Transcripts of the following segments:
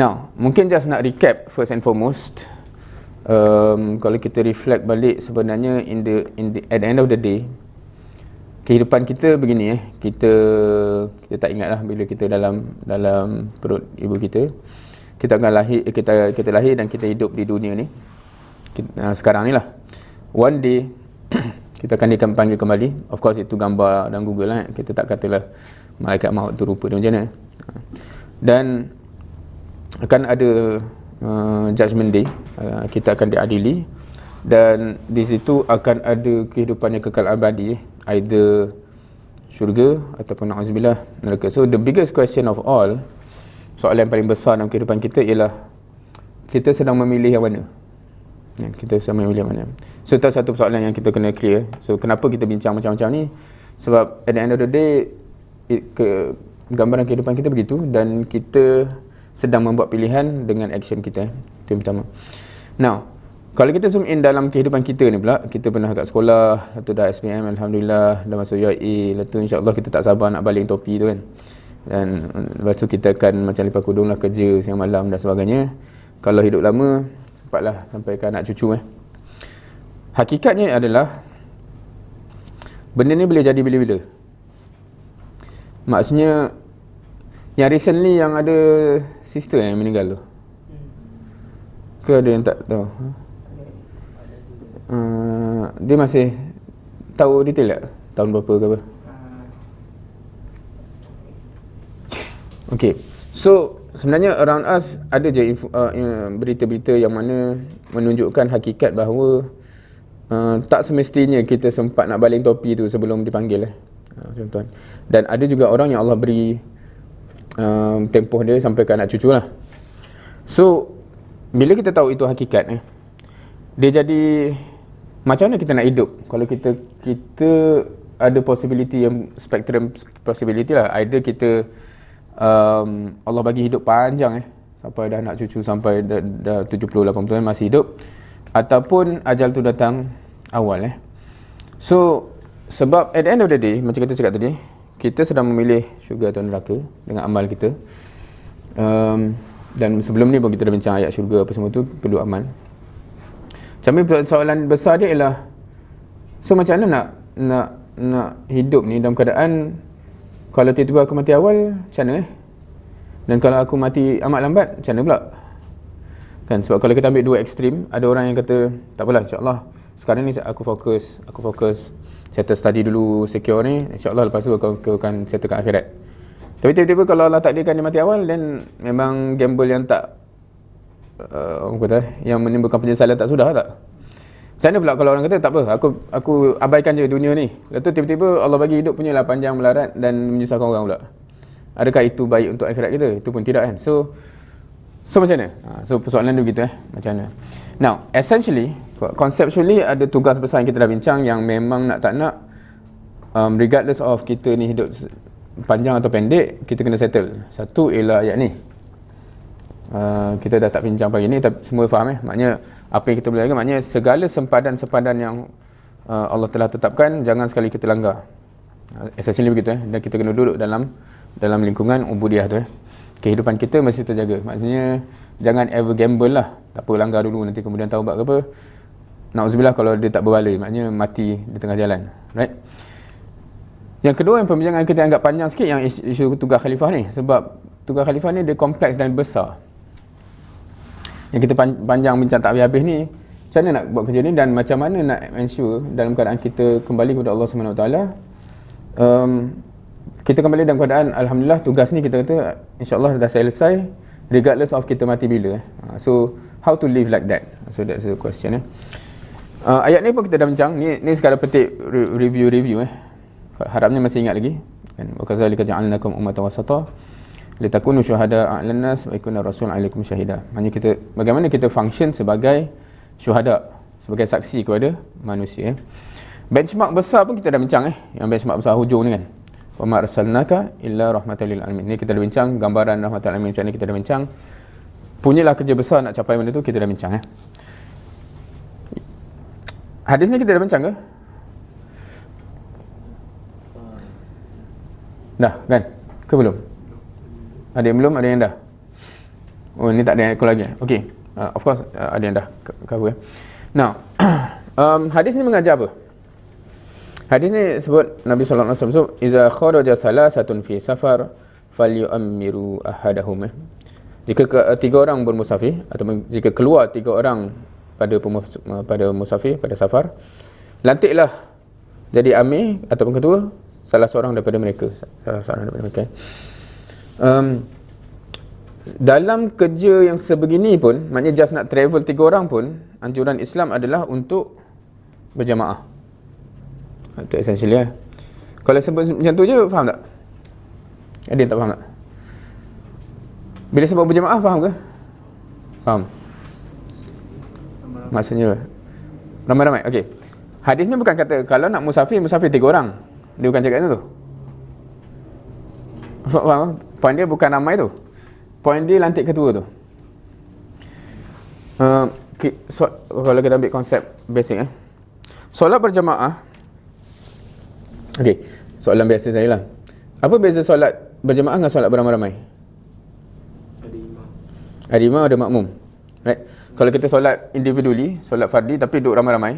Now, mungkin just nak recap first and foremost. Kalau kita reflect balik, sebenarnya at the end of the day, kehidupan kita begini kita tak ingat lah bila kita dalam perut ibu kita. Kita akan lahir, kita lahir dan kita hidup di dunia ni. Sekarang ni lah. One day kita akan dipanggil kembali. Of course itu gambar dan Google lah. Kita tak katalah malaikat maut tu rupa dia macam mana. Dan akan ada judgment day. Kita akan diadili. Dan di situ akan ada kehidupan yang kekal abadi, either syurga ataupun na'udzubillah neraka. So the biggest question of all, soalan yang paling besar dalam kehidupan kita ialah kita sedang memilih yang mana? Kita sedang memilih yang mana? So itu satu soalan yang kita kena clear. So kenapa kita bincang macam-macam ni? Sebab at the end of the day, gambaran kehidupan kita begitu, dan kita sedang membuat pilihan dengan action kita. Itu yang pertama. Now, kalau kita zoom in dalam kehidupan kita ni pula, kita pernah kat sekolah, lepas tu dah SPM, Alhamdulillah, dah masuk UIA, lepas tu insyaAllah kita tak sabar nak baling topi tu kan. Dan lepas tu kita akan macam lipat kudung lah, kerja siang malam dan sebagainya. Kalau hidup lama, sempatlah sampai ke anak cucu Hakikatnya adalah benda ni boleh jadi bila-bila. Maksudnya yang recently yang ada sister yang meninggal tu, ke ada yang tak tahu? Dia masih tahu detail tak? Tahun berapa ke apa? Okay, so sebenarnya around us ada je berita-berita yang mana menunjukkan hakikat bahawa tak semestinya kita sempat nak baling topi tu sebelum dipanggil tuan-tuan. Dan ada juga orang yang Allah beri tempoh dia sampai ke anak cucu lah. So bila kita tahu itu hakikat dia jadi macam mana kita nak hidup kalau kita ada possibility, yang spectrum possibility lah. Either kita Allah bagi hidup panjang sampai dah anak cucu, sampai dah 70-80 tahun masih hidup, ataupun ajal tu datang awal So sebab at the end of the day, macam kita cakap tadi, kita sedang memilih syurga atau neraka dengan amal kita. Dan sebelum ni pun kita dah bincang ayat syurga apa semua tu perlu amal. Macam soalan besar dia ialah, so macam mana nak hidup ni dalam keadaan kalau tiba-tiba aku mati awal, macam mana dan kalau aku mati amat lambat, macam mana pula kan? Sebab kalau kita ambil dua ekstrim, ada orang yang kata tak apalah, insyaAllah sekarang ni aku fokus settle study dulu, secure ni, insyaAllah lepas tu aku akan settlekan akhirat. Tapi tiba-tiba kalau Allah takdirkan dia mati awal, dan memang gamble yang tak yang menimbulkan penyesalan tak sudah tak. Macam mana pula kalau orang kata tak apa, aku abaikan je dunia ni, lepas tu tiba-tiba Allah bagi hidup punya lah panjang melarat dan menyusahkan orang pula. Adakah itu baik untuk akhirat kita? Itu pun tidak kan. So macam mana? So persoalan dia begitu macam mana? Now, essentially, conceptually ada tugas besar yang kita dah bincang, yang memang nak tak nak, regardless of kita ni hidup panjang atau pendek, kita kena settle. Satu ialah ayat ni. Kita dah tak bincang pagi ni, tapi semua faham maknanya apa yang kita belajar, maknanya segala sempadan-sempadan yang Allah telah tetapkan, jangan sekali kita langgar. Essentially begitu dan kita kena duduk dalam lingkungan ubudiyah tu Kehidupan kita mesti terjaga. Maksudnya jangan ever gamble lah. Tak apa, langgar dulu, nanti kemudian taubat ke apa, na'udzubillah kalau dia tak berbaloi, maknanya mati di tengah jalan. Right? Yang kedua, yang pembincangan kita anggap panjang sikit, yang isu tugas khalifah ni. Sebab tugas khalifah ni dia kompleks dan besar. Yang kita panjang bincang tak habis-habis ni, macam mana nak buat kerja ni dan macam mana nak ensure dalam keadaan kita kembali kepada Allah SWT. Kita kembali dalam keadaan Alhamdulillah tugas ni kita kata insyaAllah dah selesai, regardless of kita mati bila. So how to live like that? So that's the question. Ayat ni pun kita dah bincang. Ni sekadar petik review. Harapnya masih ingat lagi. Wa kadzalika ja'alnakum ummatan wasata litakunu syuhada'a 'alan nas wa yakuna rasul 'alaikum syahida. Maksudnya kita bagaimana kita function sebagai syuhada, sebagai saksi kepada manusia. Benchmark besar pun kita dah bincang yang benchmark besar hujung ni kan. Wa ma arsalnaka illa rahmatan lil alamin. Ni kita dah bincang gambaran rahmatan lil alamin macam ni, kita dah bincang. Punyalah kerja besar nak capai benda tu, kita dah bincang Hadis ni kita dah bincang ke? Dah kan? Ke belum? Ada yang belum, ada yang dah? Oh, ni tak ada echo lagi. Okay. Of course, ada yang dah cover. Now, hadis ni mengajar apa? Hadis ni sebut Nabi sallallahu alaihi wasallam, so iza kharaja salasatun fi safar falyu'ammiru ahadahum. Jika tiga orang bermusafir atau jika keluar tiga orang pada musafir, pada safar, lantiklah jadi amir ataupun ketua salah seorang daripada mereka. Dalam kerja yang sebegini pun, maknanya just nak travel tiga orang pun, anjuran Islam adalah untuk berjamaah. Itu essentially lah. Kalau sebut macam tu je, faham tak? Ada yang tak faham tak? Bila sebut berjamaah, faham ke? Faham? Maksudnya ramai-ramai. Okey. Hadis ni bukan kata kalau nak musafir tiga orang. Dia bukan cakap tu. Faham? Poin dia bukan ramai tu. Poin dia lantik ketua tu. Kalau kita ambil konsep basic solat berjamaah. Okey, soalan biasa saya lah. Apa beza solat berjamaah dengan solat beramai-ramai? Ada imam, ada makmum. Right? Kalau kita solat individually, solat fardi tapi duduk ramai-ramai,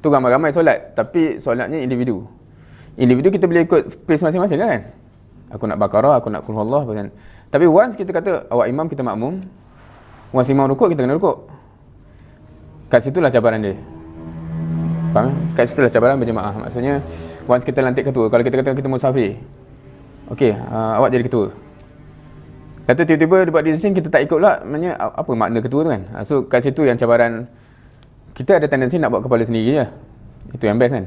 tu ramai-ramai solat tapi solatnya individu. Individu kita boleh ikut pace masing-masing kan? Aku nak Baqarah, aku nak Qul Huwallah kan. Tapi once kita kata awak imam, kita makmum, once imam rukuk, kita kena rukuk. Kat situlah cabaran dia. Faham? Kat situlah cabaran berjemaah. Maksudnya once kita lantik ketua, kalau kita kata kita musafir, okey, awak jadi ketua. Kata tiba-tiba dia buat decision, kita tak ikut pula, maknanya apa makna ketua tu kan? So kat situ yang cabaran. Kita ada tendensi nak buat kepala sendiri je. Itu yang best kan?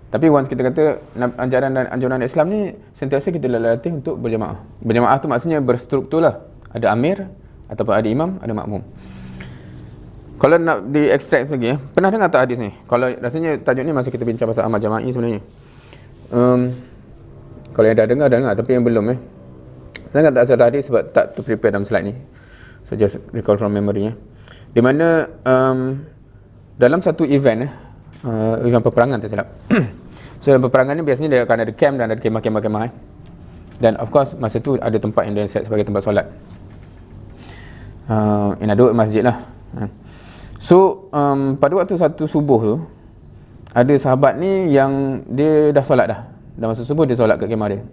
Tapi once kita kata ajaran dan anjuran Islam ni sentiasa kita latih untuk berjamaah. Berjamaah tu maksudnya berstruktur lah. Ada amir ataupun ada imam, ada makmum. Kalau nak di-extract lagi pernah dengar tak hadis ni? Kalau rasanya tajuk ni masa kita bincang pasal amal jama'i sebenarnya. Kalau yang dah dengar, tapi yang belum dengar tak satu hadis sebab tak terprepare dalam slide ni. So just recall from memory di mana dalam satu event event peperangan tak silap. So dalam peperangan ni biasanya dia akan ada camp dan ada kemah-kemah. Dan of course masa tu ada tempat yang dia set sebagai tempat solat. In other words, masjid lah. So pada waktu satu subuh tu, ada sahabat ni yang dia dah solat dah. Dah masa subuh dia solat kat kemah dia.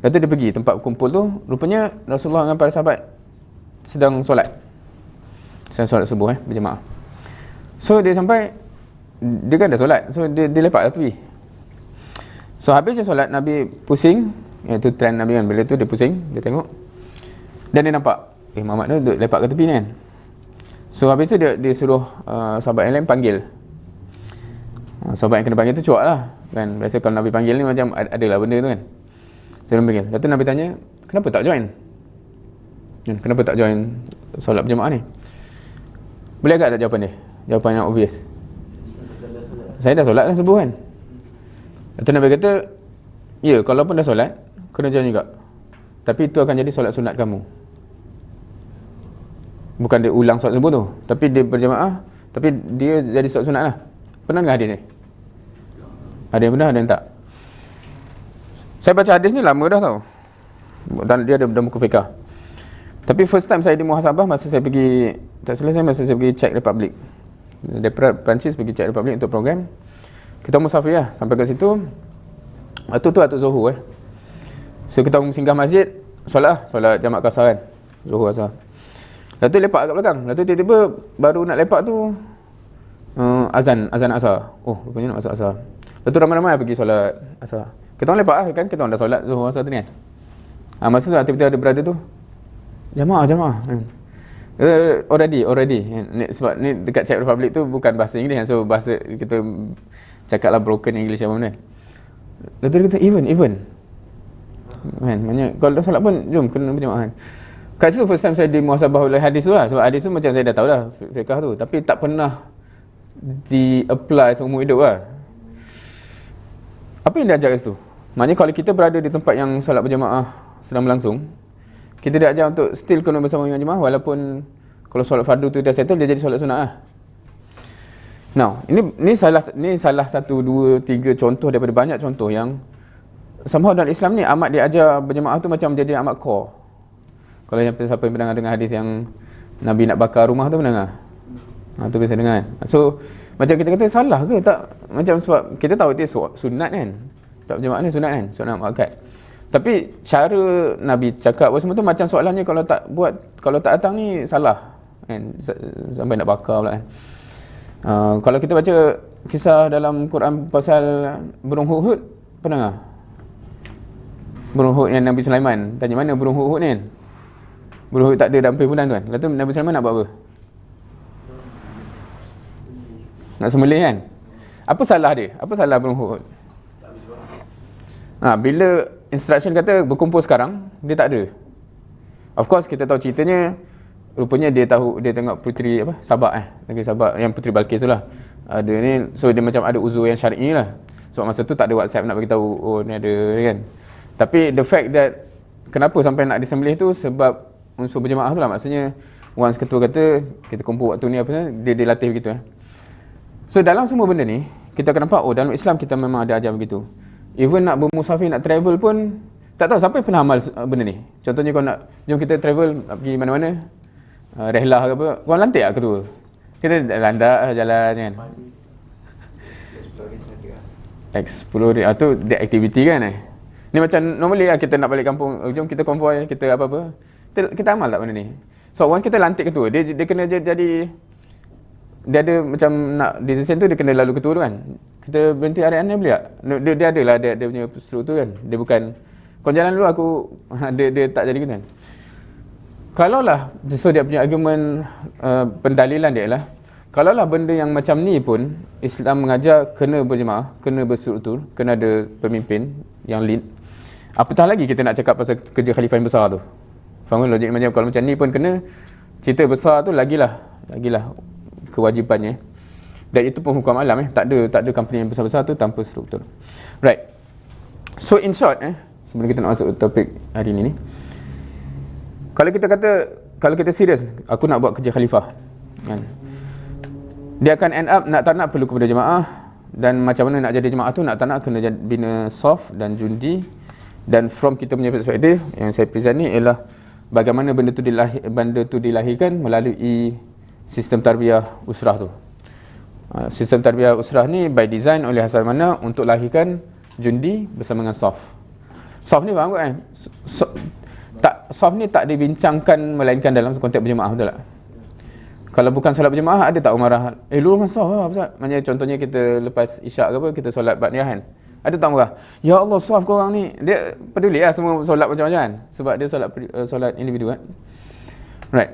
Lepas tu dia pergi tempat kumpul tu, rupanya Rasulullah dengan para sahabat sedang solat. Sedang solat subuh berjemaah. So dia sampai, dia kan dah solat, so dia lepak kat tepi. So habis dia solat, Nabi pusing. Itu trend Nabi kan, bila tu dia pusing, dia tengok dan dia nampak Muhammad tu duduk lepak kat tepi ni kan. So habis tu dia suruh sahabat yang lain panggil. Sahabat yang kena panggil tu cuak lah kan. Biasa kalau Nabi panggil ni macam adalah benda tu kan. So dia panggil. Lepas tu Nabi tanya, kenapa tak join? Kenapa tak join solat berjemaah ni? Boleh agak tak jawapan dia? Jawapan yang obvious. Saya dah solat kan subuh kan. Lepas tu Nabi kata, ya, kalau pun dah solat, kena join juga. Tapi itu akan jadi solat sunat kamu. Bukan dia ulang solat subuh tu, tapi dia berjemaah, tapi dia jadi solat sunat lah. Pernah dengar hadis ni? Ada yang pernah, ada yang tak? Saya baca hadis ni lama dah tau. Dan dia ada dalam buku fiqah. Tapi first time saya di muhasabah masa saya pergi, tak selesai masa saya pergi Czech Republic. Dari Perancis pergi Czech Republic untuk program. Kita musafir lah, sampai ke situ. Waktu tu Atuk Zuhur So kita singgah masjid, solat jamak kasar kan, Zuhur asar. Lepas tu lepak kat belakang. Lepas tu tiba-tiba baru nak lepak tu azan asar. Oh, rupanya nak masuk asar. Lepas tu ramai-ramai pergi solat asar. Kita orang lepak lah kan, kita orang dah solat Zuhur asar tu ni kan. Masa tu tiba-tiba ada brother tu, jamaah kan. Already sebab ni dekat Czech Republic tu bukan bahasa Inggeris kan, so bahasa kita cakap lah broken English apa benda. Lepas tu dia kata even kan, maknanya kalau dah solat pun jom kena berjemaah kan. Kat situ first time saya di muhasabah oleh hadis tu lah. Sebab hadis tu macam saya dah tahu lah fiqah tu, tapi tak pernah di-apply seumur hidup lah. Apa yang dia ajar kat situ? Maknanya kalau kita berada di tempat yang solat berjemaah sedang berlangsung, kita diajar untuk still kena bersama dengan jemaah, walaupun kalau solat fardu tu dah settle, dia jadi solat sunat lah. Now, ini salah satu, dua, tiga contoh daripada banyak contoh yang somehow dalam Islam ni amat diajar berjemaah tu macam jadi amat core. Kalau siapa yang pernah dengar hadis yang Nabi nak bakar rumah tu pernah dengar? Tu biasa dengar. So macam kita kata salah ke tak? Macam sebab kita tahu dia sunat kan. Tak berjemaah ni sunat kan? Sunat muakkad. Tapi cara Nabi cakap semua tu macam soalannya kalau tak buat, kalau tak datang ni salah kan, sampai nak bakar pula kan. Kalau kita baca kisah dalam Quran pasal burung hudhud, pernah tak? Burung hudhud yang Nabi Sulaiman tanya mana burung hudhud ni kan? Burung hudhud tak ada dalam perbulan tu kan. Lepas tu Nabi Sulaiman nak buat apa? Nak sembelih kan? Apa salah dia? Apa salah burung hudhud? Bila instruction kata berkumpul sekarang, dia tak ada. Of course kita tahu ceritanya, rupanya dia tengok puteri Sabak negeri Sabak yang puteri Balqis tu lah. Ada ni, so dia macam ada uzur yang syar'i lah. Sebab masa tu tak ada WhatsApp nak bagi tahu oh ni ada kan. Tapi the fact that kenapa sampai nak disembelih tu sebab unsur berjemaah tu lah. Maksudnya once ketua kata kita kumpul waktu ni dia latih begitu. So dalam semua benda ni kita akan nampak dalam Islam kita memang ada ajar begitu. Even nak bermusafir, nak travel pun tak tahu siapa yang pernah amal benda ni. Contohnya kau nak jom kita travel nak pergi mana-mana, rehlah ke apa, kau lantik tak ketua? Kita landak jalan kan, explore tu dia aktiviti kan. Ni macam normally kita nak balik kampung, jom kita konvoi, kita apa-apa, kita amal tak benda ni? So once kita lantik ketua, dia kena jadi, dia ada macam nak decision tu dia kena lalu ketua tu kan. Kita berhenti harian ni boleh tak? Dia ada lah dia punya struktur kan. Dia bukan kau jalan dulu aku dia tak jadi gitu kan. Kalau lah, so dia punya argument pendalilan dia lah, kalau lah benda yang macam ni pun Islam mengajar kena berjemaah, kena berstruktur, kena ada pemimpin yang lead. Apatah lagi kita nak cakap pasal kerja khalifah yang besar tu. Faham logik macam kalau macam ni pun kena, cerita besar tu lagilah kewajipannya. Dan itu pun hukum alam tak ada company yang besar-besar tu tanpa struktur. Right. So in short sebelum kita nak masuk topik hari ni, kalau kita serius aku nak buat kerja khalifah kan, dia akan end up nak tak nak perlu kepada jemaah. Dan macam mana nak jadi jemaah tu, nak tak nak kena bina soft dan jundi. Dan from kita punya perspektif yang saya present ni ialah bagaimana benda tu dilahirkan melalui sistem tarbiyah usrah tu. Sistem tarbiyah usrah ni by design oleh Hasan Banna untuk lahirkan jundi bersama dengan soft. Soft ni faham kan? Soft ni tak dibincangkan melainkan dalam konteks berjemaah, betul tak? Kalau bukan solat berjemaah, ada tak umarah? Luruskan soft lah Ustaz. Maksudnya contohnya kita lepas isyak ke apa, kita solat ba'niyah kan? Ada tak umarah? Ya Allah, soft korang ni. Dia peduli lah semua solat macam-macam kan? Sebab dia solat individu kan? Right.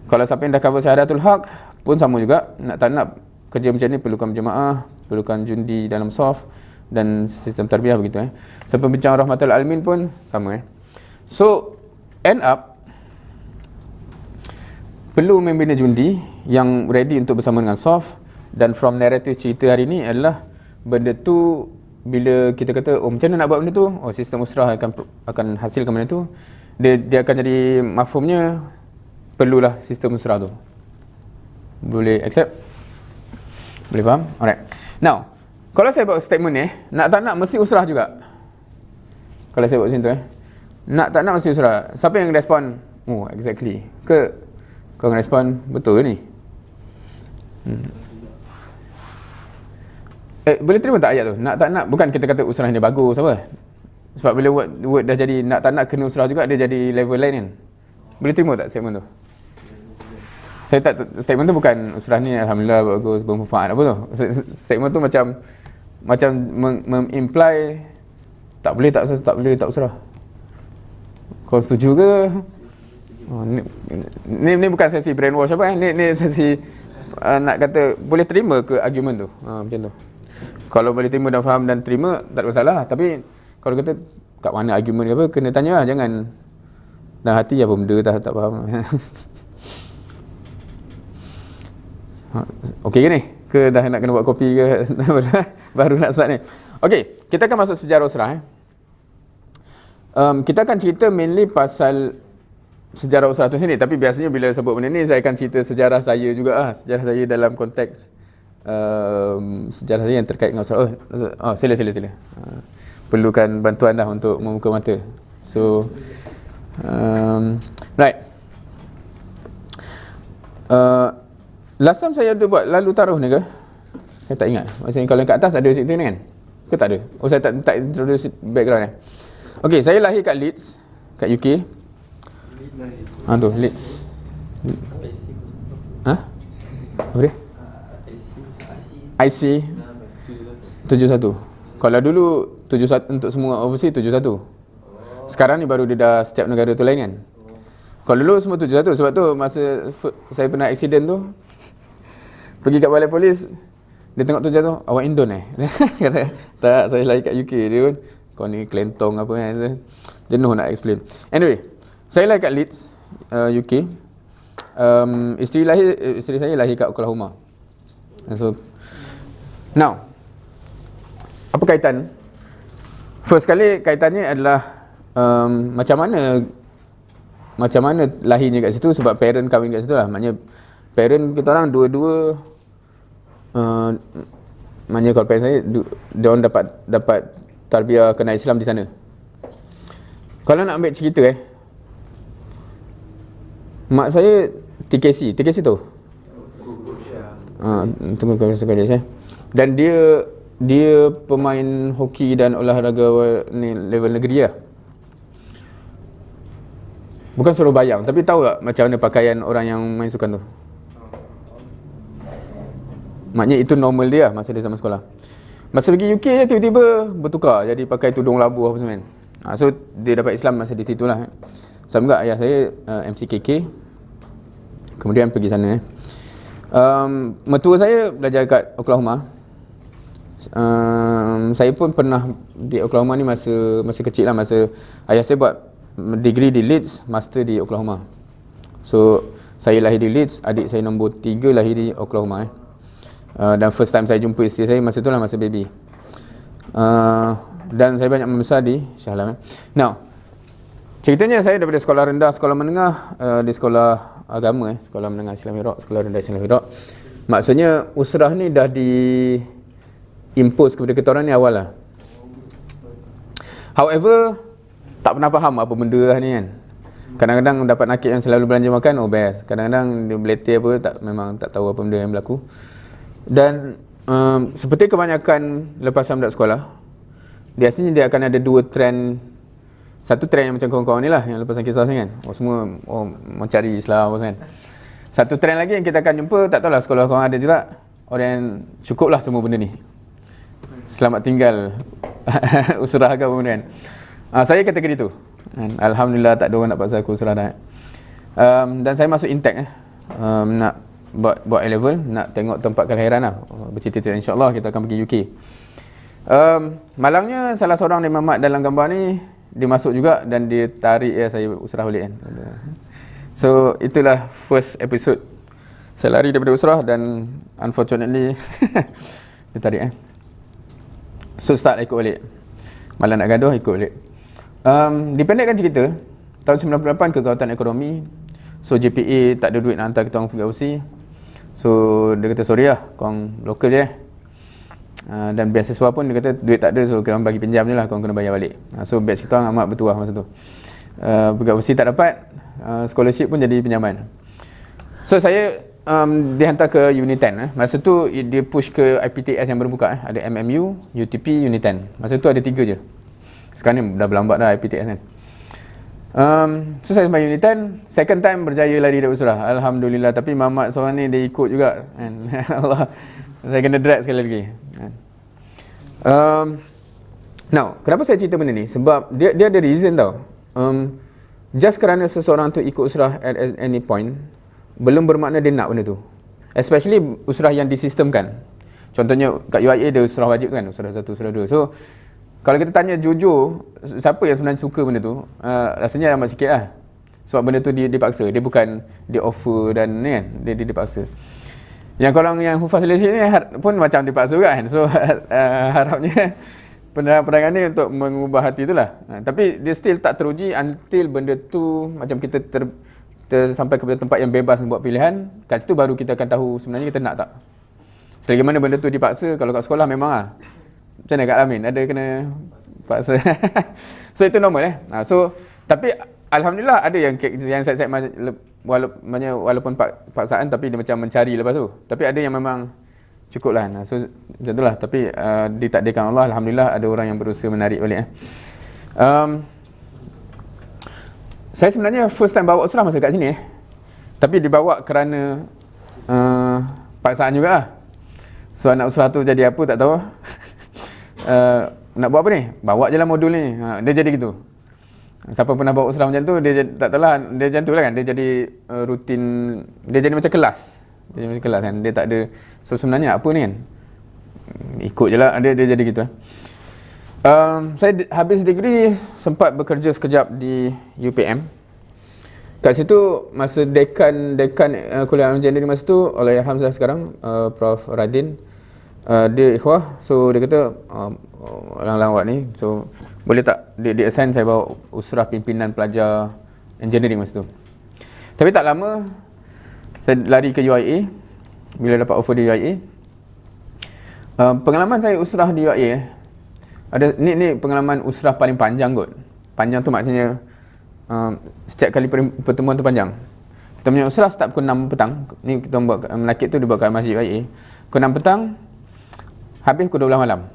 Kalau siapa yang dah cover syahadatul haq pun sama juga. Nak tak nak kerja macam ni perlukan berjemaah, perlukan jundi dalam soft dan sistem tarbiyah begitu. Sampai bincang rahmatul alamin pun sama. So end up perlu membina jundi yang ready untuk bersama dengan soft. Dan from narrative cerita hari ni adalah benda tu bila kita kata macam mana nak buat benda tu, sistem usrah akan hasilkan benda tu, dia akan jadi mafhumnya perlulah sistem usrah tu. Boleh accept? Boleh faham? Alright. Now, kalau saya buat statement ni, nak tak nak mesti usrah juga. Kalau saya buat macam tu nak tak nak mesti usrah. Siapa yang respon? Exactly. Ke kau respon betul ke ni? Boleh terima tak ayat tu? Nak tak nak, bukan kita kata usrah ni bagus apa. Sebab bila word dah jadi nak tak nak kena usrah juga, dia jadi level lain kan. Boleh terima tak statement tu? Statement tu bukan usrah ni alhamdulillah bagus, bermanfaat apa tu. Statement tu macam mengimply tak boleh tak usrah. Kau setuju ke? Ni bukan sesi brainwash apa ni sesi nak kata boleh terima ke argument tu. Macam tu. Kalau boleh terima dan faham dan terima tak ada masalah. Tapi kalau kata kat mana argument ke apa, kena tanya lah, jangan dalam hati apa benda tak faham. Okey ke ni? Ke dah nak kena buat kopi ke? Baru nak start ni. Okey, kita akan masuk sejarah usrah. Kita akan cerita mainly pasal sejarah usrah tu sendiri. Tapi biasanya bila sebut benda ni, saya akan cerita sejarah saya juga. Sejarah saya dalam konteks sejarah saya yang terkait dengan usrah. Sila. Perlukan bantuan dah untuk membuka mata. So, right. Last time saya ada buat lalu taruh ni ke? Saya tak ingat. Maksudnya kalau kat atas ada situ ni kan? Ke tak ada? Oh, saya tak introduce background ni. Okay, saya lahir kat Leeds, kat UK. Tu, Leeds. Apa dia? IC 71. Kalau dulu 71 untuk semua overseas 71. Sekarang ni baru dia dah setiap negara tu lain kan. Kalau dulu semua 71. Sebab tu masa saya pernah accident tu, pergi kat balai polis, dia tengok 71, awak Indon kata, tak, saya lahir kat UK. Dia pun, kau ni kelentong apa kan. Dia no nak explain. Anyway, saya lahir kat Leeds, UK. Isteri saya lahir kat Oklahoma. So now, apa kaitan? First kali kaitannya adalah macam mana lahirnya kat situ, sebab parent kahwin kat situ lah. Maknanya parent kita orang dua-dua, maknanya kalau parent saya dia orang dapat tarbiyah kena Islam di sana. Kalau nak ambil cerita mak saya TKC tu. Tunggu sekali dan dia pemain hoki dan olahraga ni level negeri lah. Bukan suruh bayang, tapi tahu tak macam mana pakaian orang yang main sukan tu? Maknanya itu normal dia masa dia zaman sekolah. Masa pergi UK je tiba-tiba bertukar jadi pakai tudung labu apa semua kan. So dia dapat Islam masa di situ lah. Sama juga ayah saya MCKK. Kemudian pergi sana. Mertua saya belajar kat Oklahoma. Saya pun pernah di Oklahoma ni masa kecil lah. Masa ayah saya buat degree di Leeds, master di Oklahoma. So saya lahir di Leeds, adik saya nombor 3 lahir di Oklahoma. Dan first time saya jumpa isteri saya masa tu lah, masa baby. Dan saya banyak membesar di Shah Alam. Now, ceritanya saya daripada sekolah rendah, sekolah menengah, di sekolah agama, sekolah menengah Islam Iraq, sekolah rendah Islam Iraq. Maksudnya usrah ni dah impose kepada kita orang ni awal lah. However, tak pernah faham apa benda lah ni kan. Kadang-kadang dapat nakik yang selalu belanja makan, oh best. Kadang-kadang dia beletir apa, memang tak tahu apa benda yang berlaku. Dan seperti kebanyakan lepas tamat sekolah, biasanya dia akan ada dua trend. Satu trend yang macam kawan-kawan ni lah, yang lepasan kisah kan. Semua mencari Islam kan. Satu trend lagi yang kita akan jumpa, tak tahulah sekolah kawan ada juga, orang yang cukup lah semua benda ni, selamat tinggal usrah ke apa benda kan. Saya kategori tu. Alhamdulillah tak ada orang nak paksa aku usrah dah. Dan saya masuk Intech nak buat A-level, nak tengok tempat kelahiran lah. Bercita-cita insyaAllah kita akan pergi UK. Malangnya salah seorang Imam Mat dalam gambar ni, dia masuk juga dan dia tarik saya usrah balik kan. So itulah first episode saya lari daripada usrah dan unfortunately dia tarik So start ikut balik. Malah nak gaduh ikut balik. Dipendekkan cerita, tahun 98 kegawatan ekonomi. So JPA tak ada duit nak hantar kita orang pergi OC. So dia kata sorry lah, korang lokal je. Dan beasiswa pun dia kata duit tak ada, so korang bagi pinjam je lah, korang kena bayar balik. So batch kita orang amat bertuah masa tu. Pergi OC tak dapat, scholarship pun jadi pinjaman. So saya dihantar ke Uni 10. Masa tu dia push ke IPTS yang baru buka. Ada MMU, UTP, Uni 10. Masa tu ada 3 je. Sekarang ni dah berlambat dah IPTS kan. So saya sampai Uni 10, second time berjaya lari dari usrah. Alhamdulillah. Tapi mamat seorang ni dia ikut juga kan. Allah, saya kena drag sekali lagi kan. Now, kenapa saya cerita benda ni? Sebab dia ada reason tau. Just kerana seseorang tu ikut usrah at any point, belum bermakna dia nak benda tu. Especially usrah yang disistemkan. Contohnya kat UIA dia usrah wajib kan, usrah 1, usrah 2. So kalau kita tanya jujur, siapa yang sebenarnya suka benda tu, rasanya amat sikit lah. Sebab benda tu dipaksa, dia bukan dia offer dan ni kan, dia dipaksa. Yang korang yang hufaz leadership ni pun macam dipaksa kan. So harapnya penerangan ni untuk mengubah hati tu lah. Tapi dia still tak teruji until benda tu macam kita sampai kepada tempat yang bebas buat pilihan. Kat situ baru kita akan tahu sebenarnya kita nak tak. Selagi mana benda tu dipaksa, kalau kat sekolah memang lah. Macam mana Kak Lamin? Ada kena paksa. So itu normal So tapi Alhamdulillah ada yang set-set walaupun paksaan tapi dia macam mencari lepas tu. Tapi ada yang memang cukup lah. So macam tu lah. Tapi ditakdirkan Allah, alhamdulillah ada orang yang berusaha menarik balik. Saya sebenarnya first time bawa usrah masa kat sini tapi dibawa kerana paksaan juga lah. So anak usrah tu jadi apa tak tahu. Nak buat apa ni? Bawa je lah modul ni. Dia jadi gitu. Siapa pernah bawa usrah macam tu, dia tak tahulah, dia macam tu lah kan. Dia jadi rutin, dia jadi macam kelas. Dia jadi macam kelas kan. Dia tak ada, so sebenarnya apa ni kan? Ikut je lah, dia jadi gitu. Saya habis degree, sempat bekerja sekejap di UPM. Kat situ, masa dekan kuliah engineering masa tu, Allahyarham saya sekarang, Prof. Radin, dia ikhwah, so dia kata orang awak ni, so boleh tak dia assign saya bawa usrah pimpinan pelajar engineering masa tu. Tapi tak lama saya lari ke UIA. Bila dapat offer di UIA, pengalaman saya usrah di UIA ada ni pengalaman usrah paling panjang kot. Panjang tu maksudnya setiap kali pertemuan tu panjang. Kita punya usrah start pukul 6 petang. Ni kita buat melakit tu dibuat kat masjid UIA. Pukul 6 petang habis pukul 12 malam.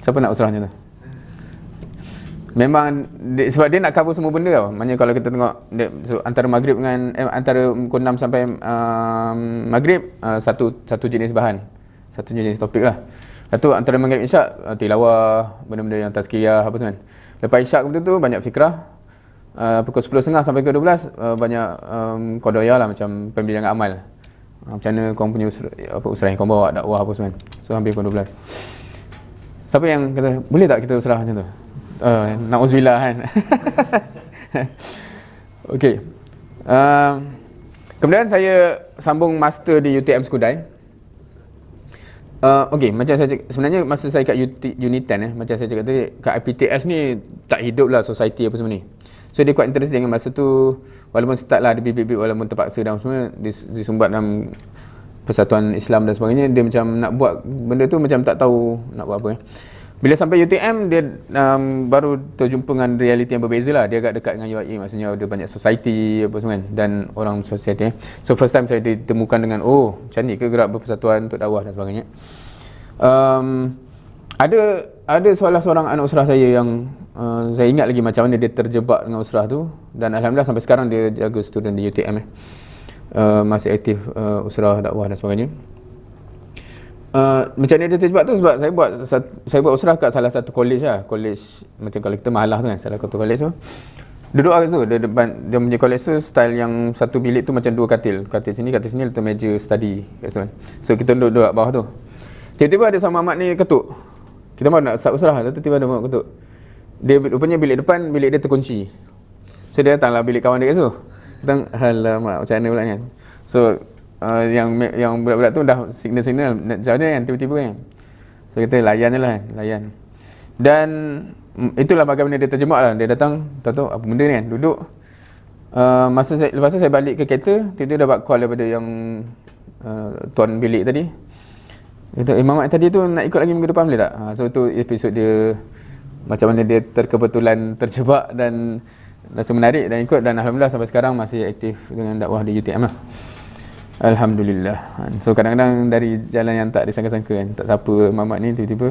Siapa nak usrah macam tu? Memang sebab dia nak cover semua benda tau. Maknanya kalau kita tengok so, antara maghrib dengan antara pukul 6 sampai maghrib, satu jenis bahan, satu jenis topik lah. Lepas tu antara maghrib isyak, tilawah, benda-benda yang tazkiyah apa tu kan. Lepas isyak benda tu banyak fikrah. Pukul 10.30 sampai ke 12 banyak qadaya lah, macam pembimbingan amal. Macam mana korang punya usrah yang korang bawa, dakwah apa semua kan. So hampir pukul 12. Siapa yang kata boleh tak kita usrah macam tu? Na'udzubillah kan. Okey. Kemudian saya sambung master di UTM Skudai. Okey, macam saya cakap, sebenarnya masa saya kat Unit 10 macam saya cakap tadi, kat IPTS ni tak hidup lah society apa semua ni. So dia quite interesting masa tu, walaupun start lah ada bibit-bibit, walaupun terpaksa dan semua disumbat dalam Persatuan Islam dan sebagainya, dia macam nak buat benda tu macam tak tahu nak buat apa. Bila sampai UTM, dia baru terjumpa dengan realiti yang berbeza lah. Dia agak dekat dengan UIA, maksudnya ada banyak society apa semua kan, dan orang society. So first time saya ditemukan dengan, oh macam ni ke gerak berpersatuan untuk dakwah dan sebagainya. Ada salah seorang anak usrah saya yang saya ingat lagi macam mana dia terjebak dengan usrah tu, dan alhamdulillah sampai sekarang dia jaga student di UTM masih aktif usrah, dakwah dan sebagainya. Macam ni dia terjebak tu sebab saya buat usrah kat salah satu college lah. College macam kalau kita mahalah tu kan, salah satu college tu. Duduk kat situ, dia punya college tu style yang satu bilik tu macam dua katil. Katil sini letak meja study kat situ kan. So kita duduk kat bawah tu. Tiba-tiba ada sama Ahmad ni ketuk. Kita mahu nak start usrah, lalu tiba-tiba ada Ahmad ketuk. Dia rupanya bilik depan, bilik dia terkunci. So dia datanglah bilik kawan dia kat situ. Datang, alamak macam mana pula kan. So yang budak-budak tu dah signal nak jauh dia kan, tiba-tiba kan. So kita layan je lah kan, layan. Dan itulah bagaimana dia terjebak lah. Dia datang, tahu apa benda ni kan, duduk. Lepas tu saya balik ke kereta, tiba-tiba dapat call daripada yang tuan bilik tadi. Dia kata, Mamat tadi tu nak ikut lagi minggu depan boleh tak? So tu episod dia, macam mana dia kebetulan terjebak dan rasa menarik dan ikut, dan alhamdulillah sampai sekarang masih aktif dengan dakwah di UTM lah. Alhamdulillah. So kadang-kadang dari jalan yang tak disangka-sangka kan, tak siapa Mamat ni tiba-tiba.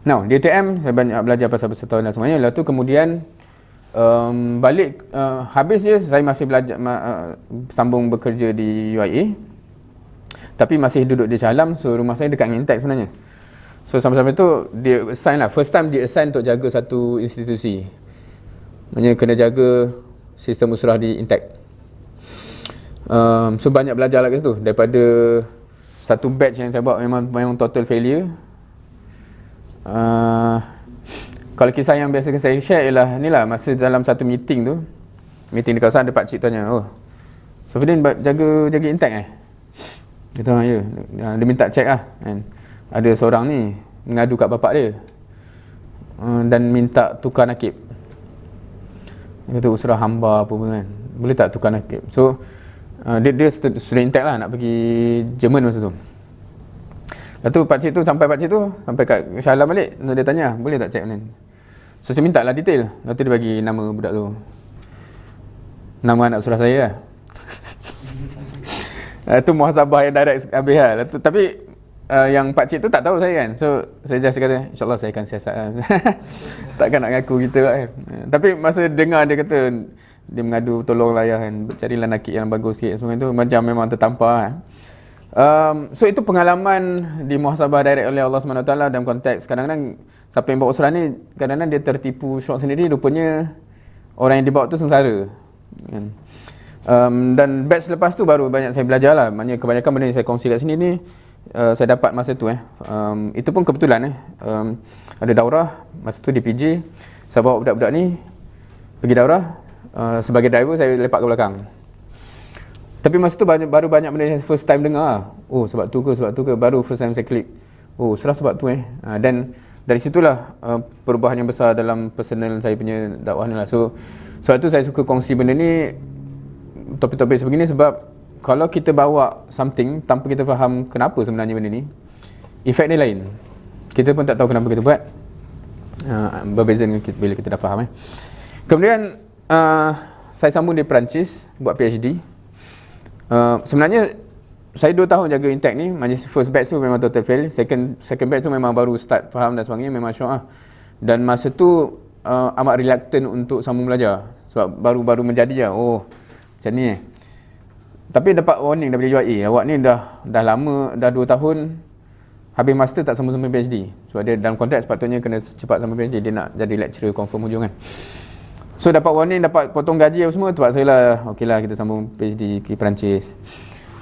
Now di UTM saya banyak belajar pasal persatuan dan semuanya. Lepas tu kemudian balik habis je saya masih belajar sambung bekerja di UIA, tapi masih duduk di Shah Alam. So rumah saya dekat dengan Intek sebenarnya. So sampai-sampai tu dia assign lah, first time dia assign untuk jaga satu institusi. Maksudnya kena jaga sistem usrah di Intek. So banyak belajar lah kat situ. Daripada satu batch yang saya buat memang total failure. Kalau kisah yang biasa saya share ialah ni lah, masa dalam satu meeting tu, meeting di kawasan, ada pakcik tanya, oh Safidin jaga Intek Dia tahu ya. Dia minta check lah kan. Ada seorang ni mengadu kat bapak dia dan minta tukar nakib. Dia kata usrah hamba apa pun kan, boleh tak tukar nakib. So dia sudah Intek lah, nak pergi Jerman masa tu. Lepas tu pakcik tu sampai kat Shah Alam balik, dia tanya boleh tak check ni. So saya minta lah detail. Lepas tu dia bagi nama budak tu. Nama anak surah saya lah. Itu muhasabah yang direct habis lah. Tapi yang pakcik tu tak tahu saya kan. So saya just kata InsyaAllah saya akan siasat lah. Takkan nak ngaku kita kan. Tapi masa dengar dia kata dia mengadu tolonglah ya kan, carilah nakik yang bagus sikit semua tu, macam memang tertampar kan. So itu pengalaman di muhasabah direct oleh Allah SWT dalam konteks kadang-kadang siapa yang bawa usrah ni kadang-kadang dia tertipu syok sendiri, rupanya orang yang dibawa tu sengsara kan. Dan batch lepas tu baru banyak saya belajar lah. Maknanya kebanyakan benda yang saya kongsi kat sini ni saya dapat masa tu itu pun kebetulan ada daurah masa tu di PJ, saya bawa budak-budak ni pergi daurah. Sebagai driver saya lepak ke belakang. Tapi masa tu baru banyak benda yang first time dengar. Oh sebab tu ke baru first time saya klik. Oh surah sebab tu Dan dari situlah perubahan yang besar dalam personal saya punya dakwah ni lah. So sebab tu saya suka kongsi benda ni, topik-topik sebegini, sebab kalau kita bawa something tanpa kita faham kenapa sebenarnya benda ni, efek dia lain. Kita pun tak tahu kenapa kita buat. Berbeza dengan bila kita dah faham Kemudian saya sambung di Perancis buat PhD. Sebenarnya saya 2 tahun jaga Intech ni. Majlis first batch tu memang total fail. Second batch tu memang baru start faham dan sebagainya, memang syok lah. Dan masa tu amat reluctant untuk sambung belajar sebab baru-baru menjadi je. Oh macam ni Tapi dapat warning daripada UIA, awak ni dah lama, dah 2 tahun habis master tak sambung-sambung PhD. Sebab dia dalam konteks sepatutnya kena cepat sambung PhD, dia nak jadi lecturer confirm hujung kan. So dapat warning, dapat potong gaji apa semua, terpaksa lah, okey lah kita sambung PhD di Perancis.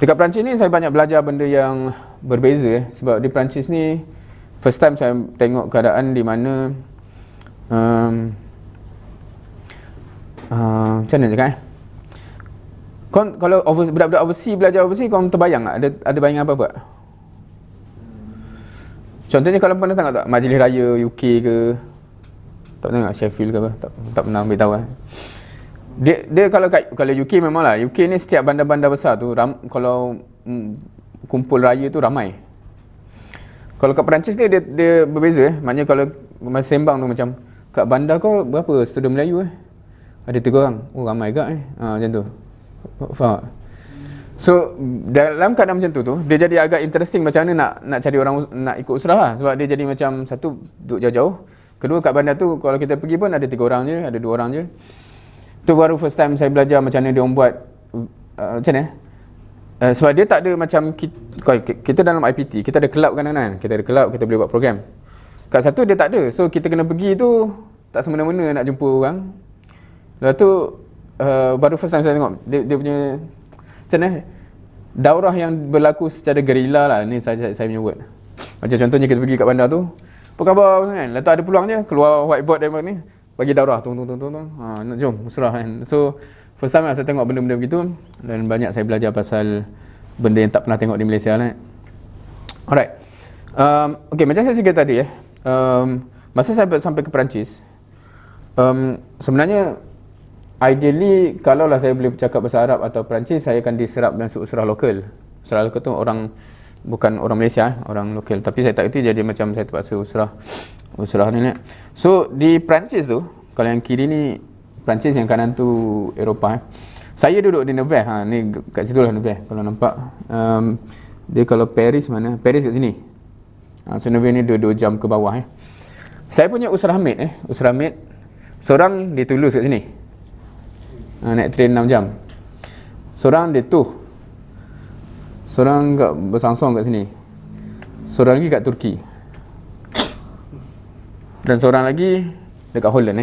Dekat Perancis ni saya banyak belajar benda yang berbeza sebab di Perancis ni first time saya tengok keadaan di mana macam mana cakap kalau budak-budak overseas belajar overseas, kau terbayang tak? Ada bayangan apa-apa? Contohnya kalau pernah tengok tak majlis raya UK ke, tak tengok Sheffield ke apa, tak pernah ambil tahu Dia kalau UK memanglah, UK ni setiap bandar-bandar besar tu kalau kumpul raya tu ramai. Kalau kat Perancis ni dia berbeza maknanya kalau masa sembang tu macam kat bandar kau berapa student Melayu ada 3 orang. Oh ramai gak macam tu. Faham tak? So dalam keadaan macam tu dia jadi agak interesting macam mana nak cari orang nak ikut usrah lah. Sebab dia jadi macam satu duduk jauh-jauh, kedua kat bandar tu kalau kita pergi pun ada 3 orang je, ada 2 orang je. Tu baru first time saya belajar macam mana dia orang buat macam mana sebab dia tak ada macam kita dalam IPT, kita ada kelab kan, kita ada kelab, kita boleh buat program. Kat satu dia tak ada, so kita kena pergi tu tak semena-mena nak jumpa orang. Lepas tu baru first time saya tengok dia punya macam mana daurah yang berlaku secara gerila lah, ni saya punya word. Macam contohnya kita pergi kat bandar tu, apa khabar kan, letak ada peluang je keluar whiteboard daripada ni, bagi daurah tung nak jom usrah kan. So first time saya tengok benda-benda begitu dan banyak saya belajar pasal benda yang tak pernah tengok di Malaysia lah. Alright. Okay, macam saya cakap tadi masa saya sampai ke Perancis, sebenarnya ideally kalaulah saya boleh bercakap bahasa Arab atau Perancis, saya akan diserap dengan usrah lokal. Usrah lokal tu orang bukan orang Malaysia, orang lokal. Tapi saya tak kerti, jadi macam saya terpaksa usrah ni. So di Perancis tu, kalau yang kiri ni Perancis, yang kanan tu Eropah. Saya duduk di Nevers, ni kat situ lah Nevers kalau nampak. Dia kalau Paris mana? Paris kat sini. So Nevers ni 2 jam ke bawah. Saya punya usrah mate seorang di Toulouse kat sini. Naik train 6 jam. Seorang di Tuh. Seorang kat Besançon kat sini. Seorang lagi kat Turki. Dan seorang lagi dekat Holland.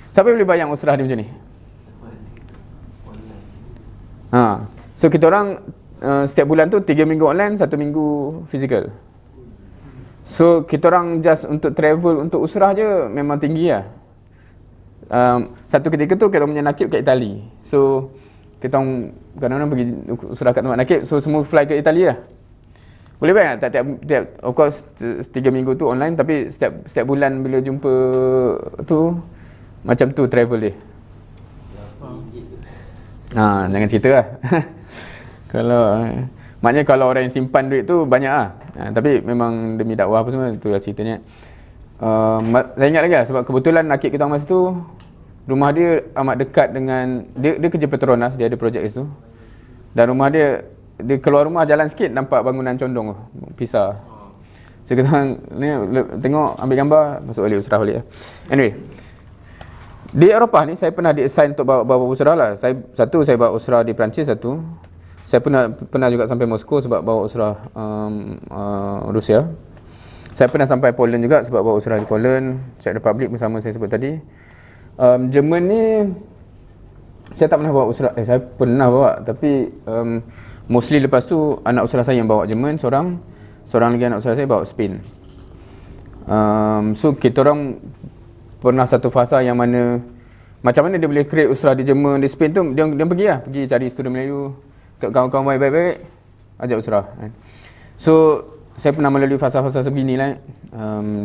Siapa boleh bayang usrah dia macam ni? So kita orang setiap bulan tu 3 minggu online, 1 minggu fizikal. So kita orang just untuk travel untuk usrah je memang tinggi lah. Satu ketika tu kita punya nakib kat Itali. So kita orang kadang-kadang pergi usrah kat tempat nakib, so semua fly ke Itali lah. Boleh bayang tak tiap of course 3 minggu tu online, tapi setiap bulan bila jumpa tu macam tu travel dia. Jangan cerita lah. Kalau maknanya kalau orang yang simpan duit tu banyak lah. Tapi memang demi dakwah apa semua, tu lah ceritanya. Saya ingat lagi lah, sebab kebetulan nakib kita masa tu Rumah dia amat dekat dengan dia kerja Petronas, dia ada projek situ. Dan rumah dia keluar rumah jalan sikit nampak bangunan condong tu, pisah. So kita orang ni tengok, ambil gambar, masuk balik usrah balik. Anyway, di Eropah ni saya pernah di-assign untuk bawa usrah lah. Saya bawa usrah di Perancis satu. Saya pernah juga sampai Moskow sebab bawa usrah Rusia. Saya pernah sampai Poland juga sebab bawa usrah di Poland, Czech Republic bersama saya sebut tadi. Jerman ni saya tak pernah bawa usrah. Saya pernah bawa tapi mostly lepas tu anak usrah saya yang bawa Jerman seorang lagi anak usrah saya bawa Spain. So kita orang pernah satu fasa yang mana macam mana dia boleh create usrah di Jerman, di Spain tu dia pergi cari student Melayu, kawan-kawan baik-baik ajak usrah kan. So saya pernah melalui fasa-fasa sebegini lah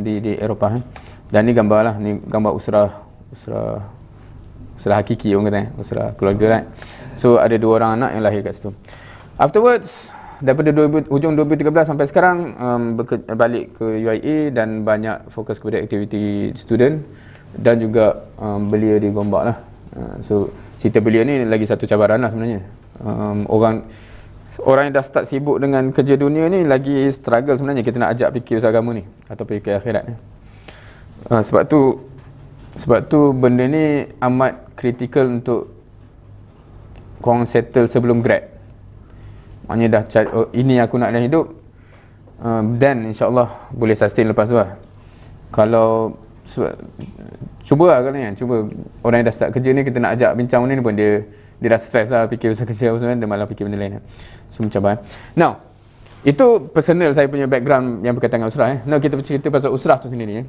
di Eropah dan ni gambar lah, ni gambar usrah hakiki orang kata, usrah keluarga lah. So ada 2 orang anak yang lahir kat situ. Afterwards, daripada hujung 2013 sampai sekarang balik ke UIA dan banyak fokus kepada aktiviti student dan juga belia di Gombak lah. So cerita belia ni lagi satu cabaran lah sebenarnya. Orang yang dah start sibuk dengan kerja dunia ni lagi struggle sebenarnya kita nak ajak fikir usaha agama ni atau fikir akhirat ni. Sebab tu benda ni amat kritikal untuk korang settle sebelum grad. Maknanya dah cari, ini aku nak dalam hidup, then insyaAllah boleh sustain lepas tu lah. Kalau cuba lah kan, cuba orang yang dah start kerja ni kita nak ajak bincang ni pun dia dah stress lah fikir usaha kerja apa semua, dia malah fikir benda lain. So macam mana. Now, itu personal saya punya background yang berkaitan dengan usrah. Now kita bercerita pasal usrah tu sendiri.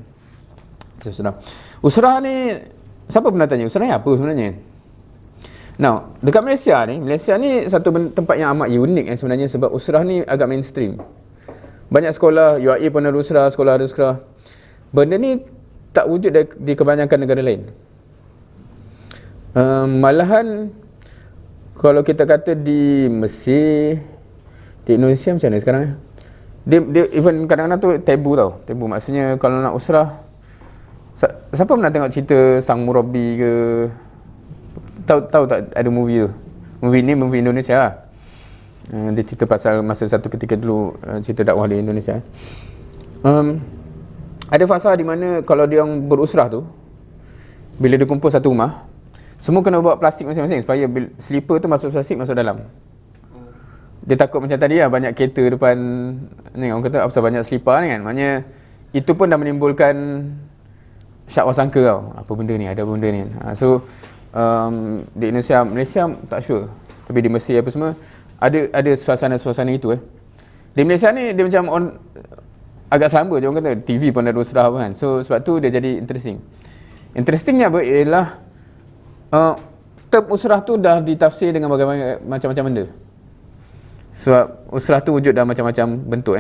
Usrah ni, siapa pernah tanya usrah ni apa sebenarnya? Now, dekat Malaysia ni satu tempat yang amat unik sebenarnya sebab usrah ni agak mainstream. Banyak sekolah, UIA pun ada usrah, sekolah ada usrah. Benda ni tak wujud di kebanyakan negara lain. Malahan kalau kita kata di Mesir, di Indonesia macam mana sekarang? Dia even kadang-kadang tu tabu tau. Tabu maksudnya kalau nak usrah, siapa pernah tengok cerita Sang Murabi ke? Tahu tak ada movie tu? Movie Indonesia lah. Dia cerita pasal masa satu ketika dulu cerita dakwah di Indonesia. Ada fasa di mana kalau dia orang berusrah tu, bila dia kumpul satu rumah, semua kena bawa plastik masing-masing supaya slipper tu masuk plastik masuk dalam. Dia takut macam tadi lah, banyak kereta depan ni, orang kata apa banyak slipper ni kan. Maknanya itu pun dah menimbulkan syak wasangka tau, apa benda ni, ada benda ni. So di Indonesia, Malaysia tak sure, tapi di Mesir apa semua ada suasana-suasana itu. Di Malaysia ni dia macam agak sama je, orang kata TV pun ada usrah kan. So sebab tu dia jadi interestingnya apa ialah term usrah tu dah ditafsir dengan bagaimana macam-macam benda. Sebab usrah tu wujud dalam macam-macam bentuk.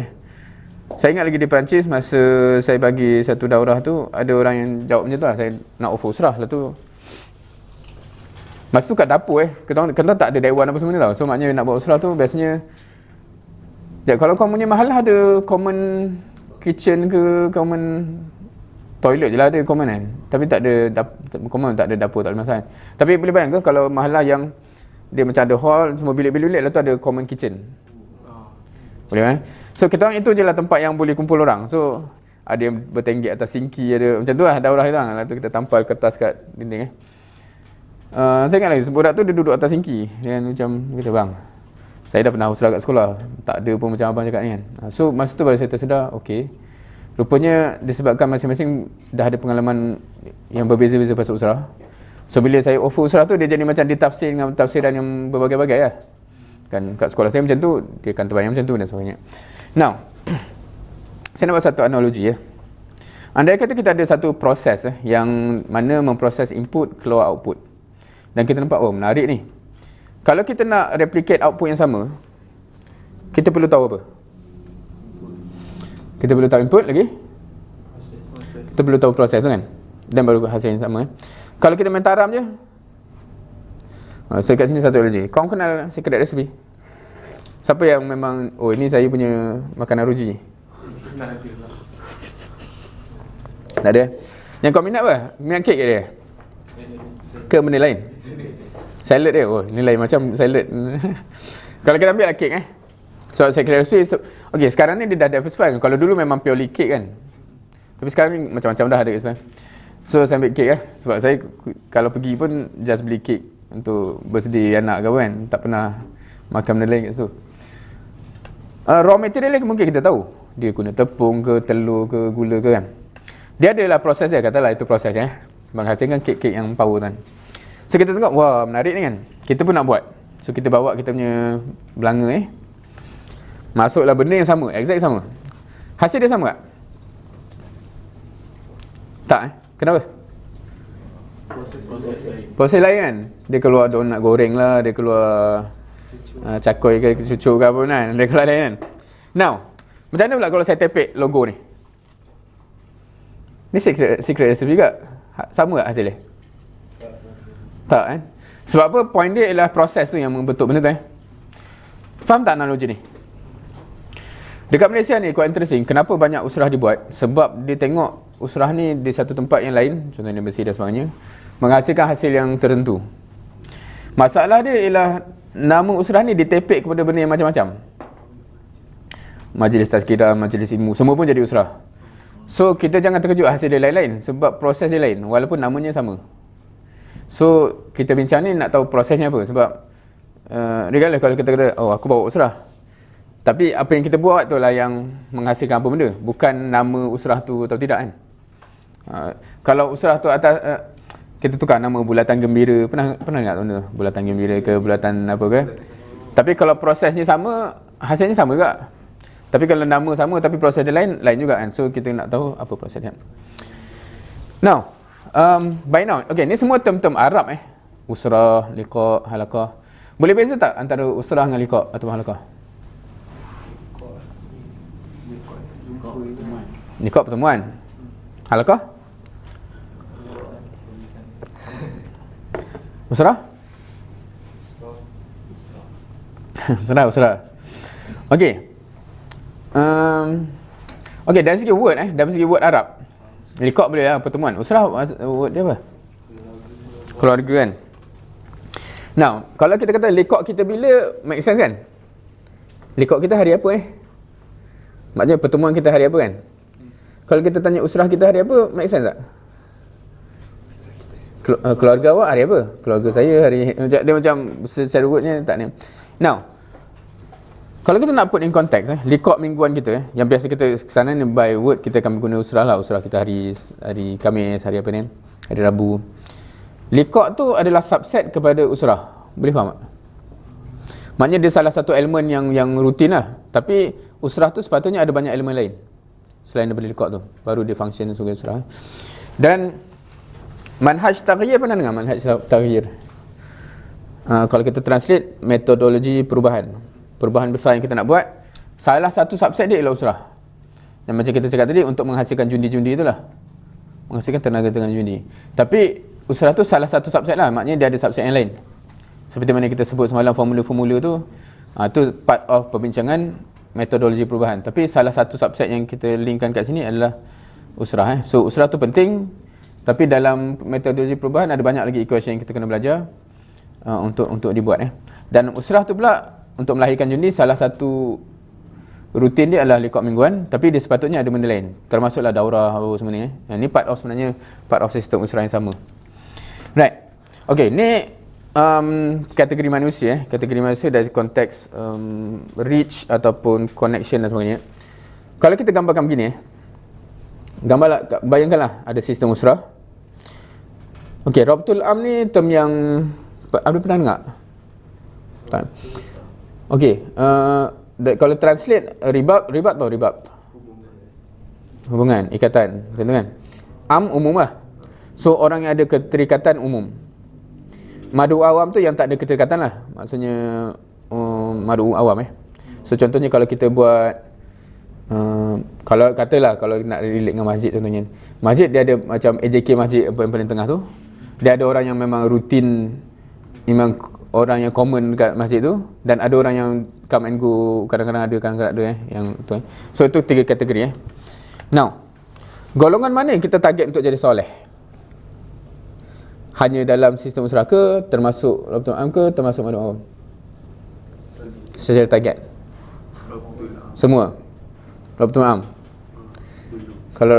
Saya ingat lagi di Perancis masa saya bagi satu daurah tu, ada orang yang jawab macam tu lah, saya nak offer usrah lah tu. Masa tu kat dapur kita tak ada dewan apa semua ni tau. So maknanya nak buat usrah tu biasanya kalau kau punya mahal lah ada common kitchen ke common toilet je lah ada common kan. Tapi tak ada common, tak ada dapur, tak ada masalah. Tapi boleh bayangkan kalau mahal yang dia macam ada hall, semua bilik-bilik lah tu ada common kitchen. Boleh kan? So kita orang itu je lah tempat yang boleh kumpul orang. So ada yang bertenggek atas singki, ada macam tu lah daurah tu lah. Lepas tu kita tampal kertas kat dinding saya ingat lagi budak tu dia duduk atas singki dan macam kata bang, saya dah pernah usrah kat sekolah, tak ada pun macam abang cakap ni kan. So masa tu baru saya tersedar, okey, rupanya disebabkan masing-masing dah ada pengalaman yang berbeza-beza pasal usrah. So bila saya offer usrah tu, dia jadi macam ditafsir dengan tafsiran yang berbagai-bagai lah kan. Kat sekolah saya macam tu, dia akan terbayang macam tu dan sebagainya. Now saya nak buat satu analogi andai kata kita ada satu proses yang mana memproses input keluar output, dan kita nampak menarik ni. Kalau kita nak replicate output yang sama, kita perlu tahu apa? Kita perlu tahu input lagi, kita perlu tahu proses tu kan, dan baru hasil yang sama. Kalau kita main taram je, so kat sini satu lagi. Kau kenal secret recipe? Siapa yang memang, ini saya punya makanan ruji? Tak ada? Yang kau minat apa? Minat kek ke dia? ke benda lain? Salad dia, oh ni lain macam salad. Kalau kita ambil kek so secret recipe, okay, sekarang ni dia dah diversify. Kalau dulu memang purely cake kan, tapi sekarang ni macam-macam dah ada kan. So saya ambil kek sebab saya kalau pergi pun just beli kek untuk birthday anak ke kan, tak pernah makan benda lain kat situ. Raw material dia mungkin kita tahu, dia guna tepung ke, telur ke, gula ke kan. Dia adalah proses dia, katalah itu proses menghasilkan kek-kek yang power kan. So kita tengok, wah menarik ni kan, kita pun nak buat. So kita bawa kita punya belanga masuklah benda yang sama, exact sama. Hasil dia sama tak? Tak Kenapa? Proses lain kan. Dia keluar donat goreng lah, dia keluar cakoi ke cucuk ke apa kan, dia keluar lain kan. Now, macam mana pula kalau saya tepek logo ni? Ni secret recipe juga. Sama tak hasil dia? Tak kan? Sebab apa? Point dia ialah proses tu yang membentuk benda tu Faham tak analogi ni? Dekat Malaysia ni quite interesting. Kenapa banyak usrah dibuat? Sebab dia tengok usrah ni di satu tempat yang lain, contohnya besi dan sebagainya, menghasilkan hasil yang tertentu. Masalah dia ialah nama usrah ni ditepek kepada benda yang macam-macam. Majlis tazkirah, majlis ilmu, semua pun jadi usrah. So kita jangan terkejut hasil dia lain-lain, sebab proses dia lain walaupun namanya sama. So kita bincang ni nak tahu prosesnya apa. Sebab regardless kalau kita kata, oh aku bawa usrah, tapi apa yang kita buat tu lah yang menghasilkan apa benda, bukan nama usrah tu atau tidak kan. Kalau usrah tu atas kita tukar nama bulatan gembira, pernah ingat tu bulatan gembira ke bulatan apa ke, tapi kalau prosesnya sama, hasilnya sama juga. Tapi kalau nama sama tapi proses dia lain juga kan. So kita nak tahu apa proses dia. Now by now, okay, ni semua term-term Arab usrah, liqa', halaqah. Boleh beza tak antara usrah dengan liqa' atau halaqah? Liqa' pertemuan. Halaqah? Usrah? Usrah. Okey. Okey, dari segi word Arab. Liqa' boleh lah, pertemuan. Usrah word dia apa? Keluarga kan. Now, kalau kita kata liqa' kita bila, make sense kan? Liqa' kita hari apa Maksudnya pertemuan kita hari apa kan? Kalau kita tanya usrah kita hari apa, make sense tak? Keluarga awak hari apa? Keluarga saya hari, dia macam secara wordnya tak ni. Now, kalau kita nak put in context liqa' mingguan kita yang biasa kita kesana ni by word, kita akan guna usrah lah. Usrah kita hari Khamis, hari apa ni? Hari Rabu. Liqa' tu adalah subset kepada usrah. Boleh faham tak? Maknanya dia salah satu elemen yang rutin lah. Tapi usrah tu sepatutnya ada banyak elemen lain selain daripada liqa' tu, baru dia function sebagai usrah. Dan manhaj taghyir, pernah dengar manhaj taghyir? Kalau kita translate, metodologi perubahan besar yang kita nak buat, salah satu subset dia ialah usrah. Yang macam kita cakap tadi, untuk menghasilkan jundi-jundi itulah, menghasilkan tenaga-tenaga jundi. Tapi usrah tu salah satu subset lah, maknanya dia ada subset yang lain. Seperti mana kita sebut semalam formula-formula tu, tu part of perbincangan metodologi perubahan. Tapi salah satu subset yang kita linkkan kat sini adalah usrah. So usrah tu penting, tapi dalam metodologi perubahan ada banyak lagi equation yang kita kena belajar untuk dibuat. Dan usrah tu pula, untuk melahirkan jundi, salah satu rutin dia adalah liqa' mingguan, tapi dia sepatutnya ada benda lain, termasuklah daurah apa semua ni. Ini sebenarnya part of sistem usrah yang sama. Right. Okay, ni kategori manusia. Kategori manusia dari konteks reach ataupun connection dan sebagainya. Kalau kita gambarkan begini bayangkanlah ada sistem usrah. Okay, Rabtul Am ni term yang ada pernah dengar? Tak. Okay, kalau translate ribat tau, ribat hubungan, ikatan, betul kan? Am umum lah. So orang yang ada keterikatan umum. Madu awam tu yang tak ada keterikatan lah. Maksudnya madu awam So contohnya kalau kita buat kalau katalah, kalau nak relate dengan masjid contohnya, masjid dia ada macam AJK masjid yang paling tengah tu, dia ada orang yang memang rutin, memang orang yang common dekat masjid tu, dan ada orang yang come and go, kadang-kadang ada yang tu. So itu 3 kategori Now, golongan mana yang kita target untuk jadi soleh? hanya dalam sistem usaha ke, termasuk Rabtul Am ke, termasuk Madun Awam? Secara target semua Rabtul Am. Kalau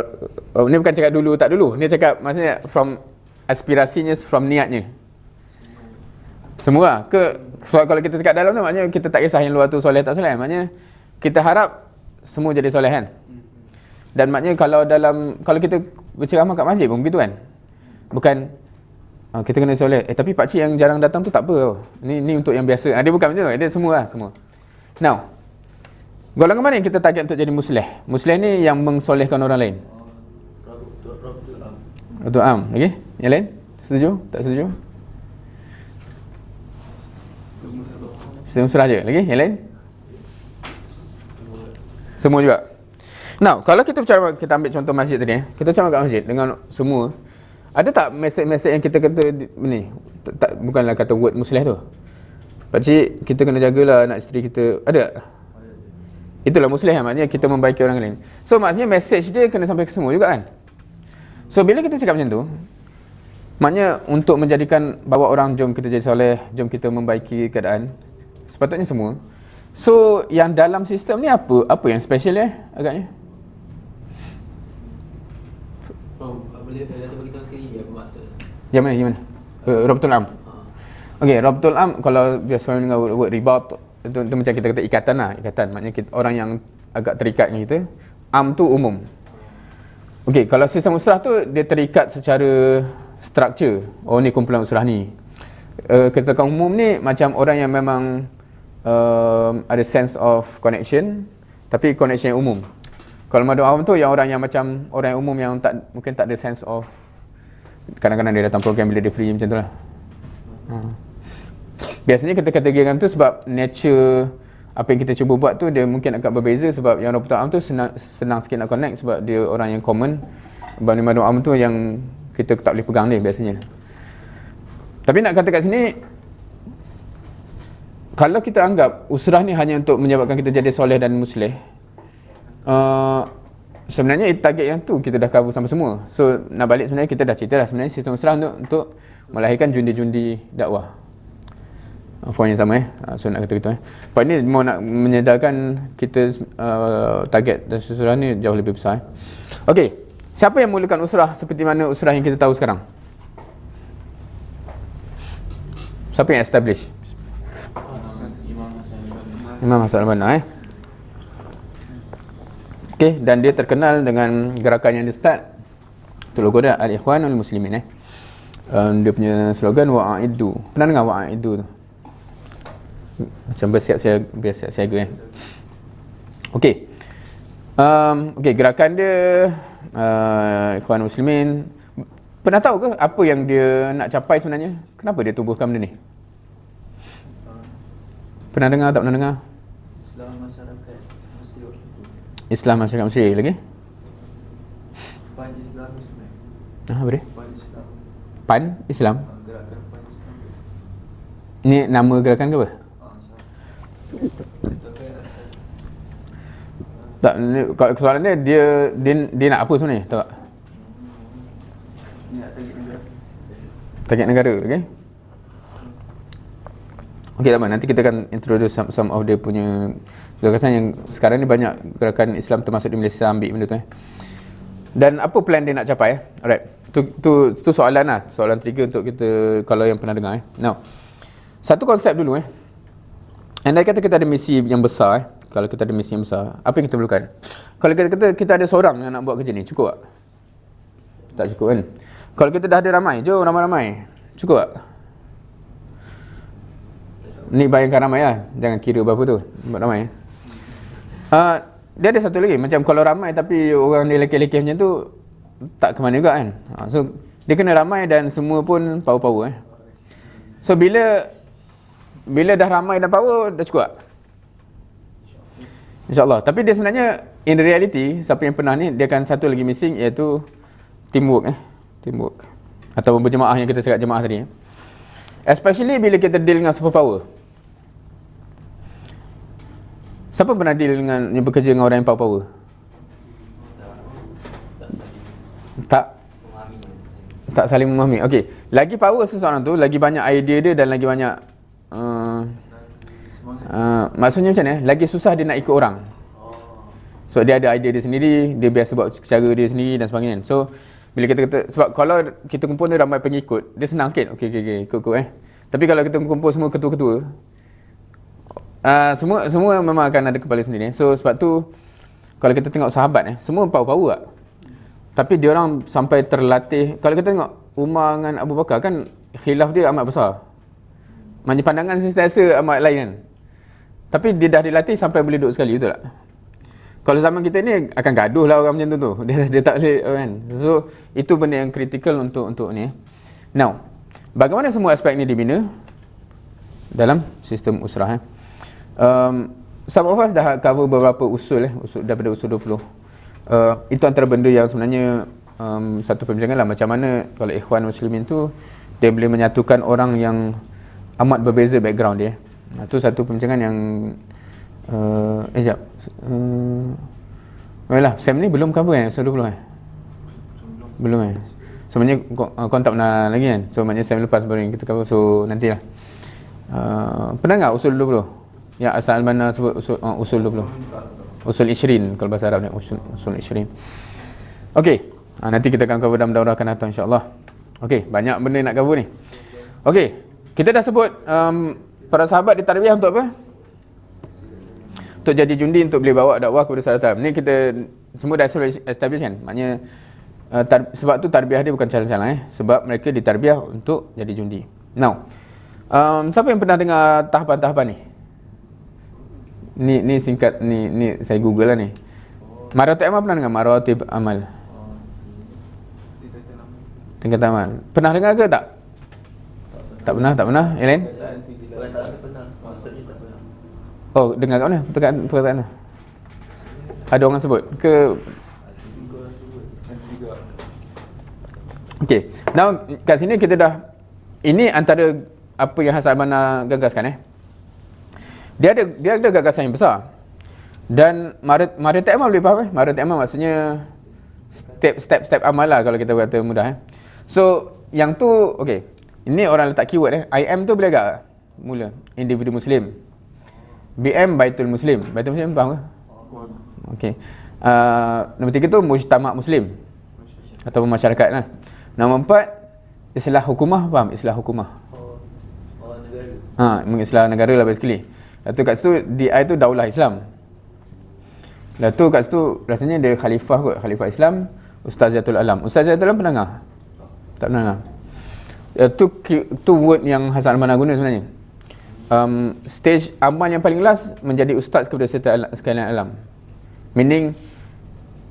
ni bukan cakap dulu tak dulu, ni cakap maksudnya from aspirasinya, from niatnya semua ke. Sebab kalau kita cakap dalam tu maknanya kita tak kisah yang luar tu soleh tak soleh, maknanya kita harap semua jadi soleh kan. Dan maknanya kalau kalau kita berceramah kat masjid pun begitu kan, bukan kita kena soleh, tapi pakcik yang jarang datang tu tak apa, ni untuk yang biasa. Dia bukan macam tu, dia semua lah, semua. Now, golongan mana yang kita target untuk jadi musleh? Musleh ni yang mengsolehkan orang lain. Rabtul Am. Okay? Yang lain? Setuju? Tak setuju? Sistem usrah je. Lagi? Yang lain? Semua juga. Now, kalau kita bercara, kita ambil contoh masjid tadi, kita bercara kat masjid dengan semua, ada tak mesej-mesej yang kita kata ni, tak, bukanlah kata word musleh tu, pakcik kita kena jagalah anak isteri kita, ada? Itulah musleh kan, maknanya kita membaiki orang lain. So maksudnya mesej dia kena sampai ke semua juga kan. So bila kita cakap macam tu, maknanya untuk menjadikan bawa orang jom kita jadi soleh, jom kita membaiki keadaan, sepatutnya semua. So yang dalam sistem ni apa yang special agaknya? Boleh beritahu sekali apa maksud? Yang mana? Rabtul Am. Okey, Rabtul Am kalau biasa dengan word ribat itu macam kita kata ikatan lah, ikatan. Maknanya orang yang agak terikat dengan kita. Am tu umum. Okey, kalau sistem usrah tu dia terikat secara structure. Oh ni kumpulan usrah ni. Kita umum ni macam orang yang memang ada sense of connection, tapi connection yang umum. Kalau Madun Awam tu yang orang yang macam orang yang umum yang mungkin tak ada sense of, kadang-kadang dia datang program bila dia free macam tu lah. Biasanya kita kategorikan tu sebab nature apa yang kita cuba buat tu dia mungkin agak berbeza, sebab yang Rabtul Am tu senang sikit nak connect sebab dia orang yang common. Bani Madun Awam tu yang kita tak boleh pegang dia biasanya. Tapi nak kata kat sini, kalau kita anggap usrah ni hanya untuk menyebabkan kita jadi soleh dan musleh, sebenarnya target yang tu kita dah cover sampai semua. So nak balik sebenarnya kita dah cerita dah, sebenarnya sistem usrah untuk melahirkan jundi-jundi dakwah. Point yang sama so nak kata gitu Part ni mau nak menyedarkan kita target dan usrah ni jauh lebih besar. Okey, siapa yang mulakan usrah seperti mana usrah yang kita tahu sekarang? Siapa yang establish? Imam Hassan Al-Banna Okey, dan dia terkenal dengan gerakan yang dia start. Tu logo dia, Al-Ikhwanul Muslimin dia punya slogan wa'aidu. Pernah dengar wa'aidu tu? Macam bersiap siaga Okey. Okey, gerakan dia Ikhwanul Muslimin. Pernah tahu ke apa yang dia nak capai sebenarnya? Kenapa dia tubuhkan benda ni? Pernah dengar tak pernah dengar? Islam masyarakat Mesir lagi? PAN Islam Muslim. Apa dia? PAN Islam. PAN Islam? Gerakan PAN Islam. Ni nama gerakan ke apa? Tak, ni, kalau soalan dia nak apa sebenarnya? Tahu tak? Nak target negara. Target negara, okey? Okey, tak apa. Nanti kita akan introduce some of dia punya gerakan yang sekarang ni banyak gerakan Islam termasuk di Malaysia ambil benda tu Dan apa plan dia nak capai Alright. Tu soalan lah. Soalan trigger untuk kita kalau yang pernah dengar Now, satu konsep dulu andai kata kita ada misi yang besar kalau kita ada misi yang besar, apa yang kita perlukan? Kalau kita kata kita ada seorang yang nak buat kerja ni, cukup tak? Tak cukup kan? Kalau kita dah ada ramai, jom ramai-ramai, cukup tak? Ni bayangkan ramai lah, jangan kira berapa tu, buat ramai dia ada satu lagi, macam kalau ramai tapi orang dia lelaki-lelaki macam tu, tak ke mana juga kan. So dia kena ramai dan semua pun power-power So bila dah ramai dan power, dah cukup tak? InsyaAllah. Tapi dia sebenarnya in reality, siapa yang pernah ni, dia akan satu lagi missing, iaitu teamwork teamwork atau berjemaah yang kita cakap jemaah tadi especially bila kita deal dengan superpower. Siapa pernah deal dengan yang bekerja dengan orang yang power? Tak Tak saling memahami. Okey, lagi power seseorang tu, lagi banyak idea dia dan lagi banyak maksudnya macam ni, lagi susah dia nak ikut orang. So dia ada idea dia sendiri, dia biasa buat cara dia sendiri dan sebagainya. So bila kita kata, sebab kalau kita kumpul ni ramai pengikut, dia senang sikit. Okey, ikut Tapi kalau kita kumpul semua ketua-ketua, semua memang akan ada kepala sendiri. So sebab tu kalau kita tengok sahabat semua power tak. Tapi dia orang sampai terlatih. Kalau kita tengok Umar dengan Abu Bakar kan, khilaf dia amat besar. Maknanya pandangan sentiasa amat lain kan. Tapi dia dah dilatih sampai boleh duduk sekali, betul tak? Kalau zaman kita ni akan gaduh lah orang macam tu. Dia tak boleh kan. So itu benda yang kritikal untuk ni. Now, bagaimana semua aspek ni dibina dalam sistem usrah? Some of us dah cover beberapa usul daripada usul 20. Itu antara benda yang sebenarnya satu perbincangan lah, macam mana kalau ikhwan muslimin tu dia boleh menyatukan orang yang amat berbeza background dia. Itu satu perbincangan yang sekejap. Well lah, Sam ni belum cover usul 20 belum sebenarnya kau tak pernah lagi kan. So maknanya Sam lepas baru yang kita cover. So nantilah. Pernah tak usul 20? Ya, asal mana sebut usul 20. Usul Ishrin kalau bahasa Arab ni, usul Ishrin. Okey, nanti kita akan cover dalam daurah akan datang insya-Allah. Okey, banyak benda nak cover ni. Okey, kita dah sebut para sahabat ditarbiyah untuk apa? Untuk jadi jundi, untuk boleh bawa dakwah kepada sahabat. Ni kita semua dah establish kan. Maknanya sebab tu tarbiyah dia bukan calang-calang sebab mereka ditarbiyah untuk jadi jundi. Now, siapa yang pernah dengar tahapan-tahapan ni? Ni singkat ni saya Google lah ni. Maratib amal pernah dengar? Maratib amal. Tingkatan amal. Pernah dengar ke tak? Tak pernah. Yang lain? Tak pernah. Maksudnya tak pernah. Oh, dengar kat mana? Perkataan mana? Ada orang sebut ke? Okey. Now kat sini kita dah, ini antara apa yang Hasan Banna gagaskan Dia ada gagasan yang besar. Dan maratib amal boleh faham Maratib amal maksudnya step amal lah kalau kita kata mudah So yang tu okey. Ini orang letak keyword IM tu boleh agak mula individu muslim. BM Baitul Muslim. Baitul Muslim faham ke? Okey. Nombor 3 tu mujtama' muslim ataupun masyarakat lah. Nombor 4 islah hukumah, faham? Islah hukumah. Negara. Mengislah negara lah basically. Lepas tu kat situ DI tu daulah Islam. Lepas tu kat situ rasanya dia khalifah kot, khalifah Islam, Ustaziatul Alam. Ustaziatul Alam pernah dengar? Tak pernah dengar. Tu word yang Hasan Banna guna sebenarnya. Stage amal yang paling last menjadi ustaz kepada sekalian alam. Meaning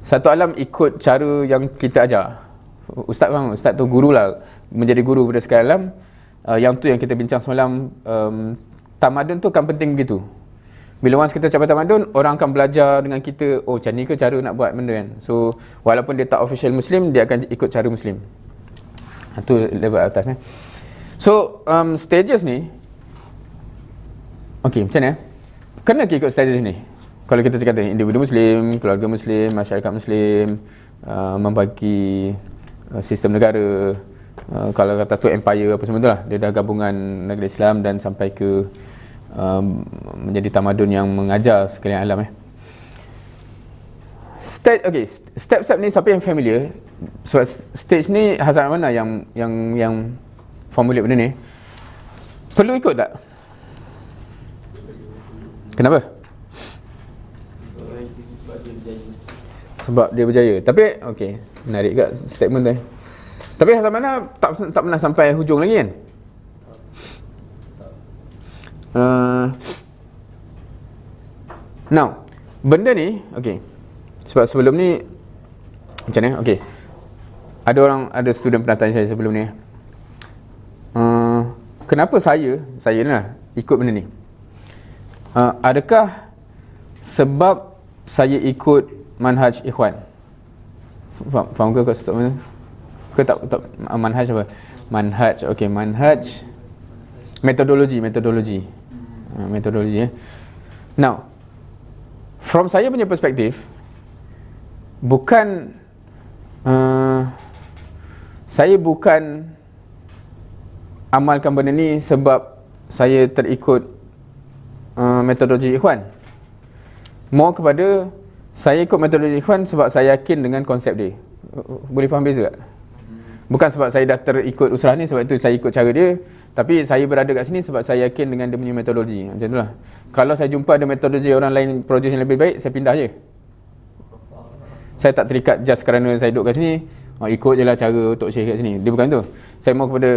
satu alam ikut cara yang kita ajar. Ustaz faham? Ustaz tu guru lah, menjadi guru kepada sekalian alam. Yang tu yang kita bincang semalam. Tamadun tu kan penting begitu. Bila once kita capai tamadun, orang akan belajar dengan kita, oh macam ni ke cara nak buat benda kan. So walaupun dia tak official Muslim, dia akan ikut cara Muslim. Itu level atas So stages ni, okey macam ni kena ikut stages ni. Kalau kita cakap individu Muslim, keluarga Muslim, masyarakat Muslim, membagi sistem negara, kalau kata tu empire apa semua tu lah, dia dah gabungan negara Islam dan sampai ke menjadi tamadun yang mengajar sekalian alam Step-step ni siapa yang familiar? Sebab stage ni Hasan Banna yang formulir benda ni. Perlu ikut tak? Kenapa? Sebab dia berjaya. Tapi okey, menarik juga statement tu. Tapi Hasan Banna tak pernah sampai hujung lagi kan? Now, benda ni okey. Sebab sebelum ni macam ni, okey. Ada student pernah tanya saya sebelum ni. Kenapa saya ni lah ikut benda ni? Adakah sebab saya ikut manhaj ikhwan? Faham ke kat stop mana? Ke tak manhaj apa? Manhaj, okey, manhaj metodologi. Now, from saya punya perspektif, bukan saya bukan amalkan benda ni sebab saya terikut metodologi Ikhwan. More kepada saya ikut metodologi Ikhwan sebab saya yakin dengan konsep dia. Boleh faham beza tak? Bukan sebab saya dah terikut usrah ni, sebab itu saya ikut cara dia. Tapi saya berada kat sini sebab saya yakin dengan dia punya metodologi. Macam itulah. Kalau saya jumpa ada metodologi orang lain produce yang lebih baik, saya pindah je. Saya tak terikat just kerana saya duduk kat sini, ikut je lah cara Tok Syekh kat sini. Dia bukan tu. Saya mau kepada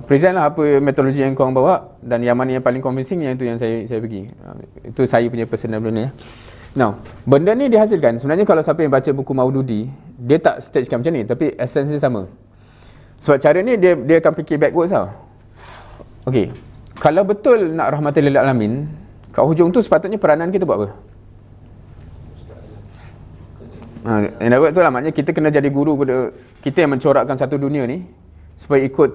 present lah apa metodologi yang korang bawa, dan yang mana yang paling convincing, yang itu yang saya pergi. Itu saya punya personal benda ni. Now, benda ni dihasilkan, sebenarnya kalau siapa yang baca buku Maududi, dia tak stagekan macam ni, tapi essence dia sama. Sebab cara ni dia akan fikir backwards tau. Okey, kalau betul nak rahmatan lil alamin, kat hujung tu sepatutnya peranan kita buat apa? Yang dah buat tu lah, maknanya kita kena jadi guru pada kita yang mencorakkan satu dunia ni supaya ikut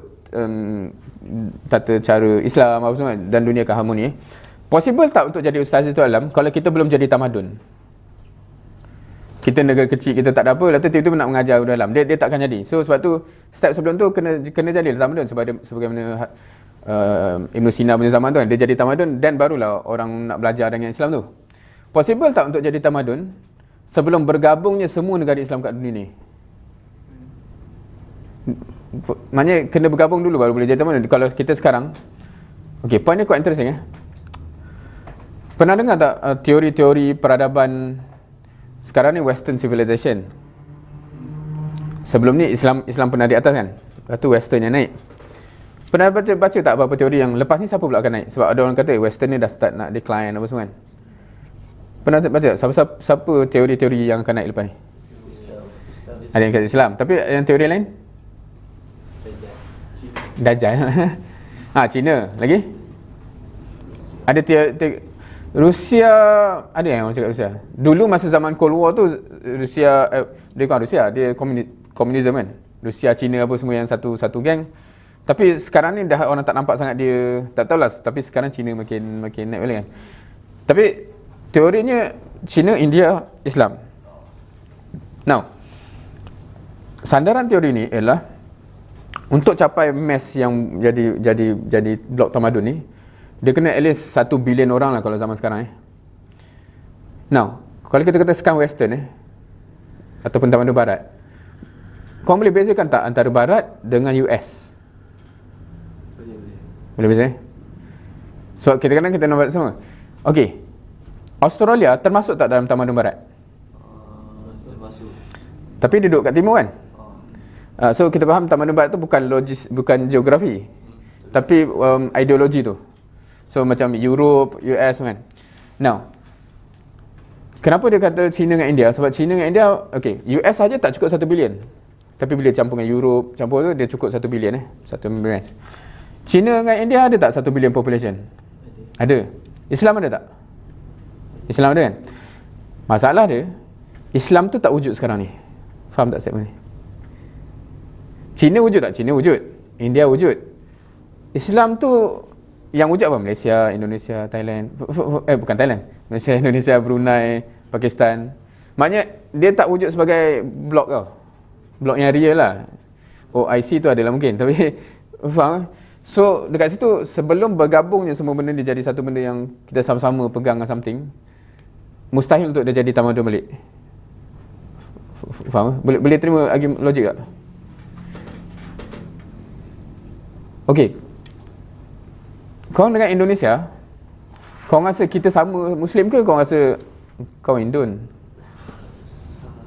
tata cara Islam apa semua, dan dunia akan harmoni. Possible tak untuk jadi ustaz itu alam kalau kita belum jadi tamadun? Kita negara kecil, kita tak ada apa, lepas tu tiba-tiba nak mengajar dalam, dia tak akan jadi. So sebab tu step sebelum tu kena jadi tamadun, sebagaimana Ibn Sina punya zaman tu kan, dia jadi tamadun, dan barulah orang nak belajar dengan Islam tu. Possible tak untuk jadi tamadun sebelum bergabungnya semua negara Islam kat dunia ni? Maknanya kena bergabung dulu baru boleh jadi tamadun. Kalau kita sekarang, okay, point ni quite interesting. Pernah dengar tak teori-teori peradaban sekarang ni, Western Civilization? Sebelum ni Islam pernah di atas kan, lepas tu Western yang naik. Pernah baca tak apa-apa teori yang lepas ni siapa pula akan naik? Sebab ada orang kata Western ni dah start nak decline apa semua kan. Pernah baca tak siapa teori-teori yang akan naik lepas ni? Ada yang kata Islam, tapi yang teori lain? Dajjal. Cina lagi? Ada Rusia, ada yang orang cakap Rusia. Dulu masa zaman Cold War tu Rusia, dia bukan Rusia, dia komunisme kan. Rusia, Cina apa semua yang satu geng. Tapi sekarang ni dah orang tak nampak sangat dia, tak tahulah, tapi sekarang Cina makin naik balik kan. Tapi teorinya Cina, India, Islam. Now, sandaran teori ni ialah untuk capai mass yang jadi blok tamadun ni, dia kena at least 1 bilion orang lah kalau zaman sekarang. Now, kalau kita kata sekarang Western ataupun tamadun Barat, kau boleh bezakan tak antara Barat dengan US? Boleh beza? Sebab kadang-kadang kita nampak semua. Okey, Australia termasuk tak dalam tamadun Barat? Termasuk. Tapi dia duduk kat timur kan? So kita faham tamadun Barat tu bukan geografi, tapi ideologi tu. So macam Europe, US kan. Now, kenapa dia kata China dengan India? Sebab China dengan India, okay, US saja tak cukup 1 bilion. Tapi bila campur dengan Europe, campur tu dia cukup 1 bilion 1 mass. China dengan India ada tak 1 bilion population? Ada. Islam ada tak? Islam ada kan? Masalah dia, Islam tu tak wujud sekarang ni. Faham tak statement ni? China wujud tak? China wujud. India wujud. Islam tu yang wujud apa? Malaysia, Indonesia, Thailand. Bukan Thailand. Malaysia, Indonesia, Brunei, Pakistan. Maknanya dia tak wujud sebagai blok tau. Blok yang real lah. OIC tu adalah mungkin. Tapi faham? So dekat situ, sebelum bergabungnya semua benda dia jadi satu benda yang kita sama-sama pegang something, mustahil untuk dia jadi tamadun balik. Faham? Boleh terima argument logik tak? Okey, kau dengan Indonesia, kau rasa kita sama Muslim ke kau rasa kau Indon?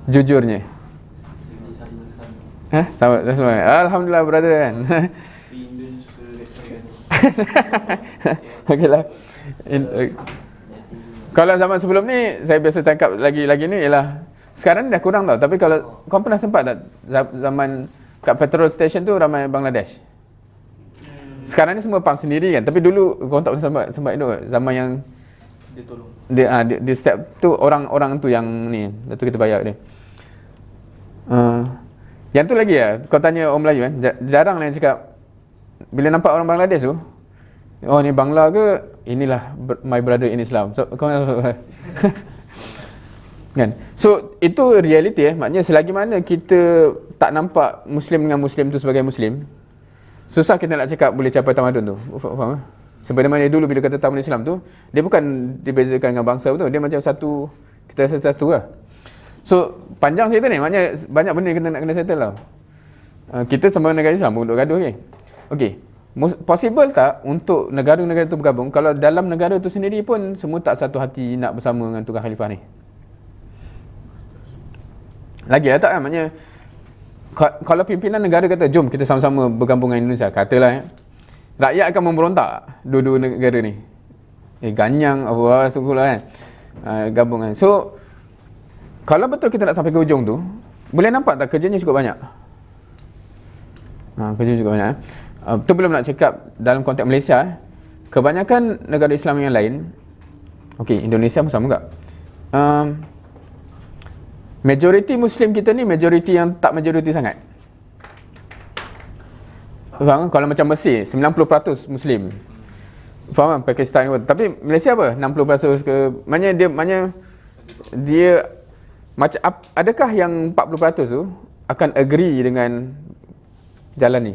Jujurnya. Sama. Alhamdulillah brother kan. Okeylah. Kalau zaman sebelum ni saya biasa cakap lagi ni ialah sekarang ni dah kurang tau, tapi kalau kau pernah sempat tak zaman kat petrol station tu ramai Bangladesh. Sekarang ni semua pump sendiri kan, tapi dulu kau tak pernah sempat itu zaman yang dia tolong. Dia step tu orang tu yang ni, lepas tu kita bayar dia. Yang tu lagi kau tanya orang Melayu kan, jarang lah yang cakap bila nampak orang Bangladesh tu, oh ni Bangla ke, inilah my brother in Islam. So kau kan. So itu reality maknanya selagi mana kita tak nampak Muslim dengan Muslim tu sebagai Muslim, susah kita nak cakap boleh capai tamadun tu. Faham? Seperti mana dulu bila kata tamadun Islam tu, dia bukan dibezakan dengan bangsa tu, dia macam satu, kita rasa satu lah. So panjang cerita ni, maknanya banyak benda kita nak kena settle lah. Kita sama negara Islam pun duduk gaduh. Okay, possible tak untuk negara-negara tu bergabung kalau dalam negara tu sendiri pun semua tak satu hati nak bersama dengan tukang khalifah ni? Lagi lah tak kan? Maknanya kalau pimpinan negara kata jom kita sama-sama bergabung dengan Indonesia, katalah rakyat akan memberontak dua-dua negara ni. Ganyang apa syukurlah kan, gabung kan. So kalau betul kita nak sampai ke hujung tu, boleh nampak tak kerjanya cukup banyak? Kerjanya cukup banyak. Tu belum nak cakap dalam konteks Malaysia. Kebanyakan negara Islam yang lain, okey, Indonesia pun sama juga. Majoriti Muslim kita ni majoriti yang tak majoriti sangat. Faham? Kalau macam Mesir 90% Muslim. Faham? Pakistan pun. Tapi Malaysia apa? 60% ke? Maknanya dia macam adakah yang 40% tu akan agree dengan jalan ni?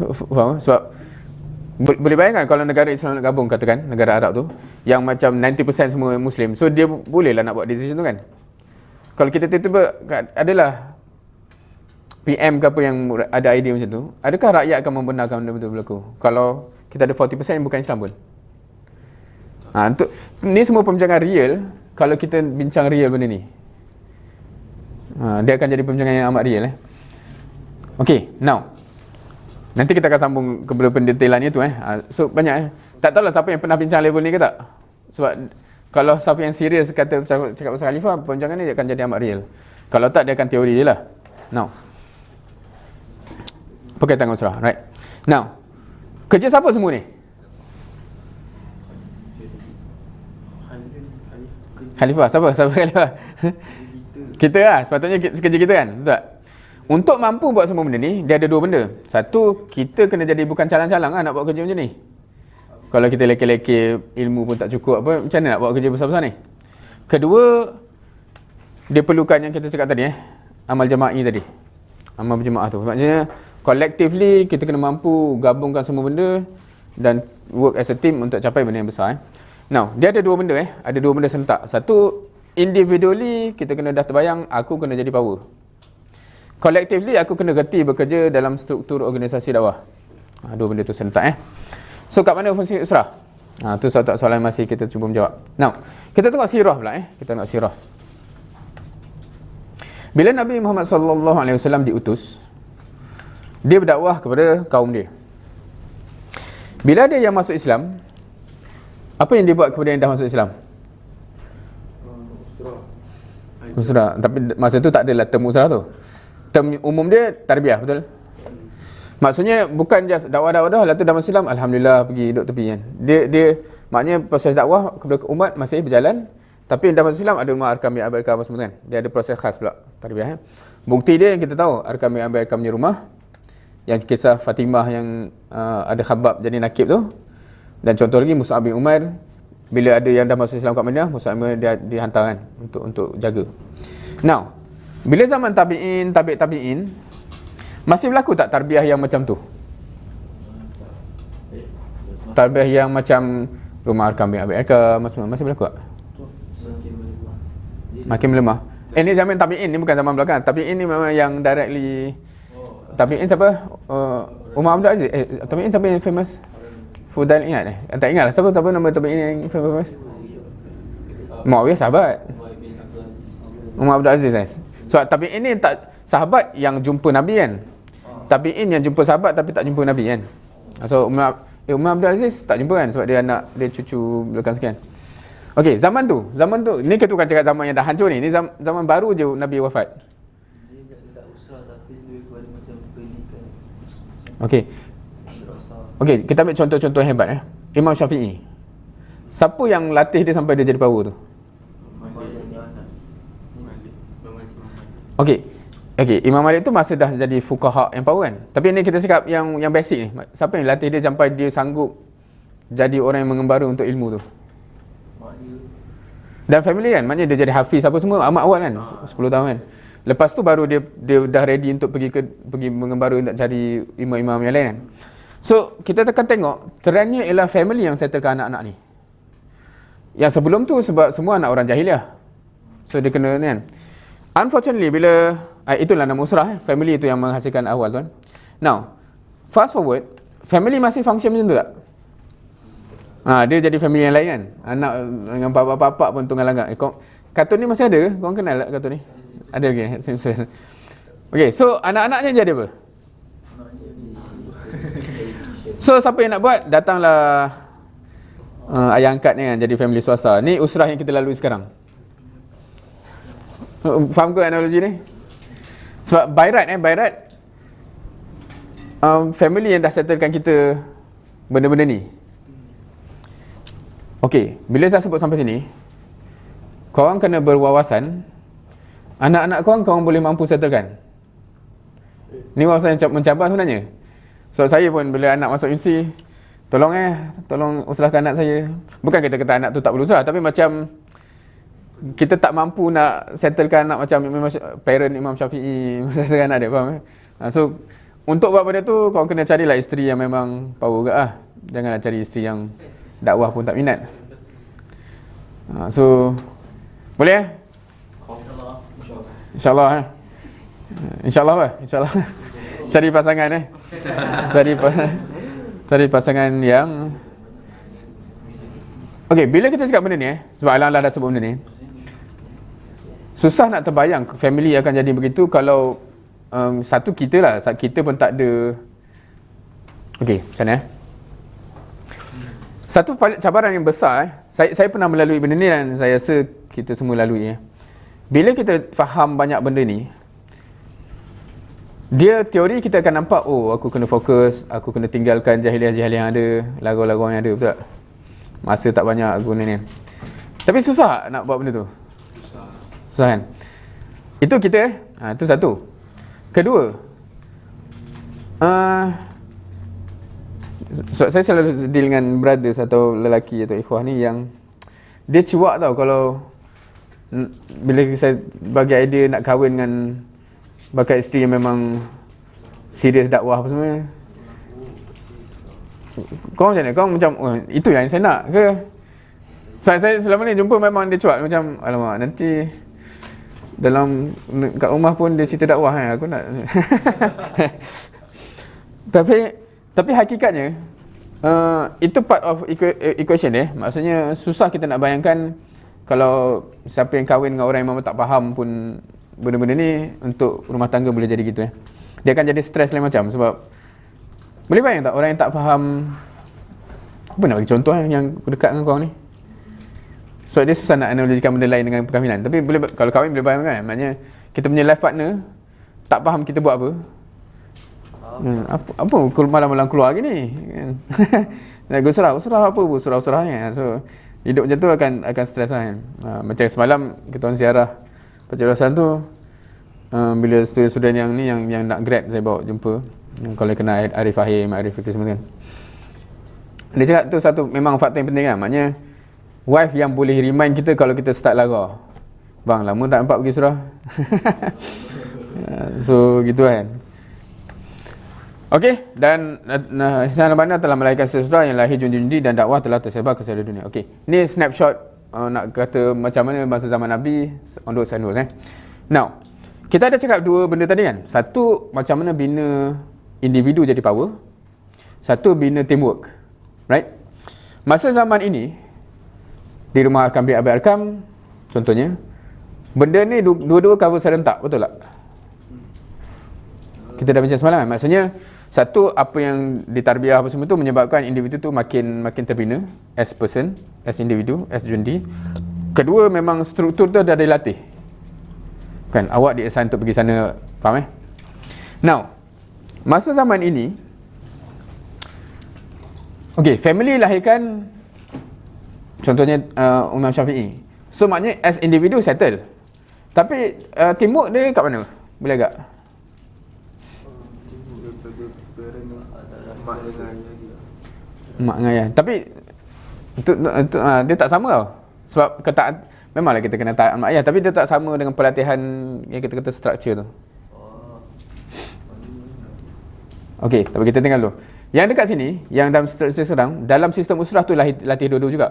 Faham? Sebab boleh bayangkan kalau negara Islam nak gabung, katakan negara Arab tu yang macam 90% semua Muslim, so dia bolehlah nak buat decision tu kan. Kalau kita tiba-tiba adalah PM ke apa yang ada idea macam tu, adakah rakyat akan membenarkan benda betul berlaku kalau kita ada 40% yang bukan Islam pun? Ni semua pembincangan real. Kalau kita bincang real benda ni, dia akan jadi pembincangan yang amat real. Okay, now nanti kita akan sambung ke pendetailannya tu. So banyak tak tahulah siapa yang pernah bincang level ni ke tak. Sebab kalau siapa yang serius kata cakap pasal khalifah, perbincangan ni dia akan jadi amat real. Kalau tak, dia akan teori je lah. Now, berkaitan dengan Usrah, right? Now, kerja siapa semua ni? Khalifah, siapa khalifah? Kita lah, sepatutnya kerja kita kan, betul tak? Untuk mampu buat semua benda ni, dia ada dua benda. Satu, kita kena jadi bukan calang-calang nak buat kerja macam ni. Kalau kita leke-leke, ilmu pun tak cukup, macam mana nak buat kerja besar-besar ni? Kedua, dia perlukan yang kita cakap tadi, amal jama'i tadi. Amal berjemaah tu. Maksudnya, collectively, kita kena mampu gabungkan semua benda dan work as a team untuk capai benda yang besar. Now, dia ada dua benda. Ada dua benda serentak. Satu, individually, kita kena dah terbayang, aku kena jadi power. Collectively, aku kena gerti bekerja dalam struktur organisasi dakwah. Dua benda tu serentak. So, kat mana fungsi usrah? Tu soalan masih kita cuba menjawab. Now, kita tengok sirah pula. Kita tengok sirah. Bila Nabi Muhammad SAW diutus, dia berdakwah kepada kaum dia. Bila ada yang masuk Islam, apa yang dia buat kepada yang dah masuk Islam? Usrah. Tapi masa tu tak adalah term usrah tu. Term umum dia tarbiyah, betul? Maksudnya bukan just dakwah-dakwah dah, lepas tu dah masuk Islam, alhamdulillah pergi duduk tepi kan. Dia maknanya proses dakwah kepada umat masih berjalan, tapi yang dah masuk Islam ada rumah arkam yang abad arkam semua kan. Dia ada proses khas pula tarbiyah. Bukti dia yang kita tahu, arkam yang abad arkamnya rumah, yang kisah Fatimah yang ada khabab jadi nakib tu. Dan contoh lagi Mus'ab bin Umair, bila ada yang dah masuk Islam kat Madinah, Mus'ab bin Umair dia dihantar kan untuk jaga. Now, bila zaman tabi'in, tabi'in, masih berlaku tak tarbiyah yang macam tu? Tarbiyah yang macam rumah arkam bin Abi Arkam, masih berlaku tak? Makin melemah. Ini zaman tabi'in, ni bukan zaman belakang. Tabi'in ni memang yang directly. Tabi'in siapa? Umar Abdul Aziz. Tabi'in siapa yang famous? Fudail ingat tak ingat lah. Siapa nama tabi'in yang famous? Muawiyah sahabat. Umar Abdul Aziz. Sebab tabi'in ni tak sahabat yang jumpa Nabi kan. Tabi'in yang jumpa sahabat tapi tak jumpa Nabi kan. So Umar Abdul Aziz tak jumpa kan sebab dia anak dia cucu belakang sekian. Okey, zaman tu ni kita bukan cakap zaman yang dah hancur ni. Ni zaman baru je Nabi wafat. Dia tak usrah tapi lebih kepada macam pendidikan. Okey, kita ambil contoh-contoh hebat Imam Syafi'i. Siapa yang latih dia sampai dia jadi power tu? Okey, Imam Malik tu masa dah jadi fuqaha yang power kan. Tapi ni kita cakap yang basic ni. Siapa yang latih dia sampai dia sanggup jadi orang yang mengembara untuk ilmu tu? Dan family kan, maknanya dia jadi hafiz apa semua amat awal kan, 10 tahun kan. Lepas tu baru dia dah ready untuk pergi mengembara nak cari imam-imam yang lain kan. So kita akan tengok trendnya ialah family yang settlekan anak-anak ni. Yang sebelum tu sebab semua anak orang jahiliah. So dia kena ni kan. Unfortunately bila itulah nama usrah family itu yang menghasilkan awal tuan. Now fast forward, family masih function macam tu tak? Dia jadi family yang lain kan. Anak dengan bapak-bapak pun tunggal langgar. Kartun ni masih ada ke? Korang kenal tak kartun ni? Ada lagi? Okay? Okay, so anak-anaknya jadi apa? So siapa yang nak buat? Datanglah ayah angkat ni kan, jadi family swasta. Ni usrah yang kita lalui sekarang. Faham ke analogi ni? Sebab by right family yang dah settlekan kita benda-benda ni. Okay, bila saya sebut sampai sini, korang kena berwawasan anak-anak korang boleh mampu settlekan. Ni wawasan yang mencabar sebenarnya. So saya pun bila anak masuk MC, tolong usrahkan anak saya. Bukan kita kata anak tu tak perlu usrah, tapi macam kita tak mampu nak settlekan anak macam parent Imam Syafi'i settlekan anak dia, faham? So untuk buat benda tu korang kena carilah isteri yang memang power juga lah. Janganlah cari isteri yang dakwah pun tak minat. So boleh InsyaAllah InsyaAllah apa? InsyaAllah cari pasangan cari pasangan yang okay, bila kita cakap benda ni sebab Alang dah sebut benda ni, susah nak terbayang family akan jadi begitu kalau satu kita pun tak ada. Okay, macam mana satu cabaran yang besar saya pernah melalui benda ni dan saya rasa kita semua lalui bila kita faham banyak benda ni, dia teori kita akan nampak, oh aku kena fokus, aku kena tinggalkan jahiliah-jahiliah yang ada, lagu-lagu yang ada, betul tak? Masa tak banyak guna ni. Tapi susah nak buat benda tu. Susah kan? Itu kita, itu satu. Kedua, saya selalu deal dengan brothers atau lelaki atau ikhwah ni yang dia cuak tau kalau bila saya bagi idea nak kahwin dengan bakal isteri yang memang serius dakwah apa semua. Kau macam mana? Kau macam itu yang saya nak ke? Saya selama ni jumpa memang dia cuak macam alamak nanti dalam kat rumah pun dia cerita dakwah kan aku nak. Tapi hakikatnya itu part of equation maksudnya susah kita nak bayangkan kalau siapa yang kahwin dengan orang yang memang tak faham pun benda-benda ni untuk rumah tangga boleh jadi gitu dia akan jadi stres lain macam sebab boleh bayang tak orang yang tak faham apa nak bagi contoh yang dekat dengan kau ni sebab dia susah nak analogikan benda lain dengan perkahwinan tapi boleh kalau kahwin boleh bayang kan maknanya kita punya life partner tak faham kita buat apa apa malam-malam keluar gini nak usrah apa usrah ni so hidup macam tu akan stres kan. Macam semalam kita orang ziarah Pencerosan tu bila student yang ni yang nak grad saya bawa jumpa kalau kena Arif Fahim, Arif Fikri semua kan. Dia cakap tu satu memang faktor yang penting kan. Maknanya wife yang boleh remind kita kalau kita start laga. Bang lama tak nampak pergi surah. So gitu kan. Okey, dan Ihsan Al-Banna telah melahirkan sesuatu yang lahir jundi dan dakwah telah tersebar ke seluruh dunia. Okey, ni snapshot nak kata macam mana masa zaman Nabi onwards and onwards Now, kita ada cakap dua benda tadi kan. Satu, macam mana bina individu jadi power. Satu, bina teamwork. Right? Masa zaman ini di rumah Arkam bin Abi Arkam contohnya, benda ni dua-dua cover serentak, betul tak? Kita dah bincang semalam kan. Maksudnya satu, apa yang ditarbiah apa semua tu menyebabkan individu tu makin terbina as person, as individu, as jundi. Kedua, memang struktur tu dah dilatih. Kan, awak di-assign untuk pergi sana, faham Now, masa zaman ini, okay, family lahirkan contohnya Imam Syafi'i. So maknanya as individu settle. Tapi teamwork dia kat mana? Boleh agak? Mak dengan ayah. Tapi dia tak sama tau. Sebab ketaat, memanglah kita kena taat mak ayah, tapi dia tak sama dengan pelatihan yang kita kata structure tu. Okey, tapi kita tengok dulu. Yang dekat sini, yang dalam struktur sedang, dalam sistem usrah tu latih dua-dua juga.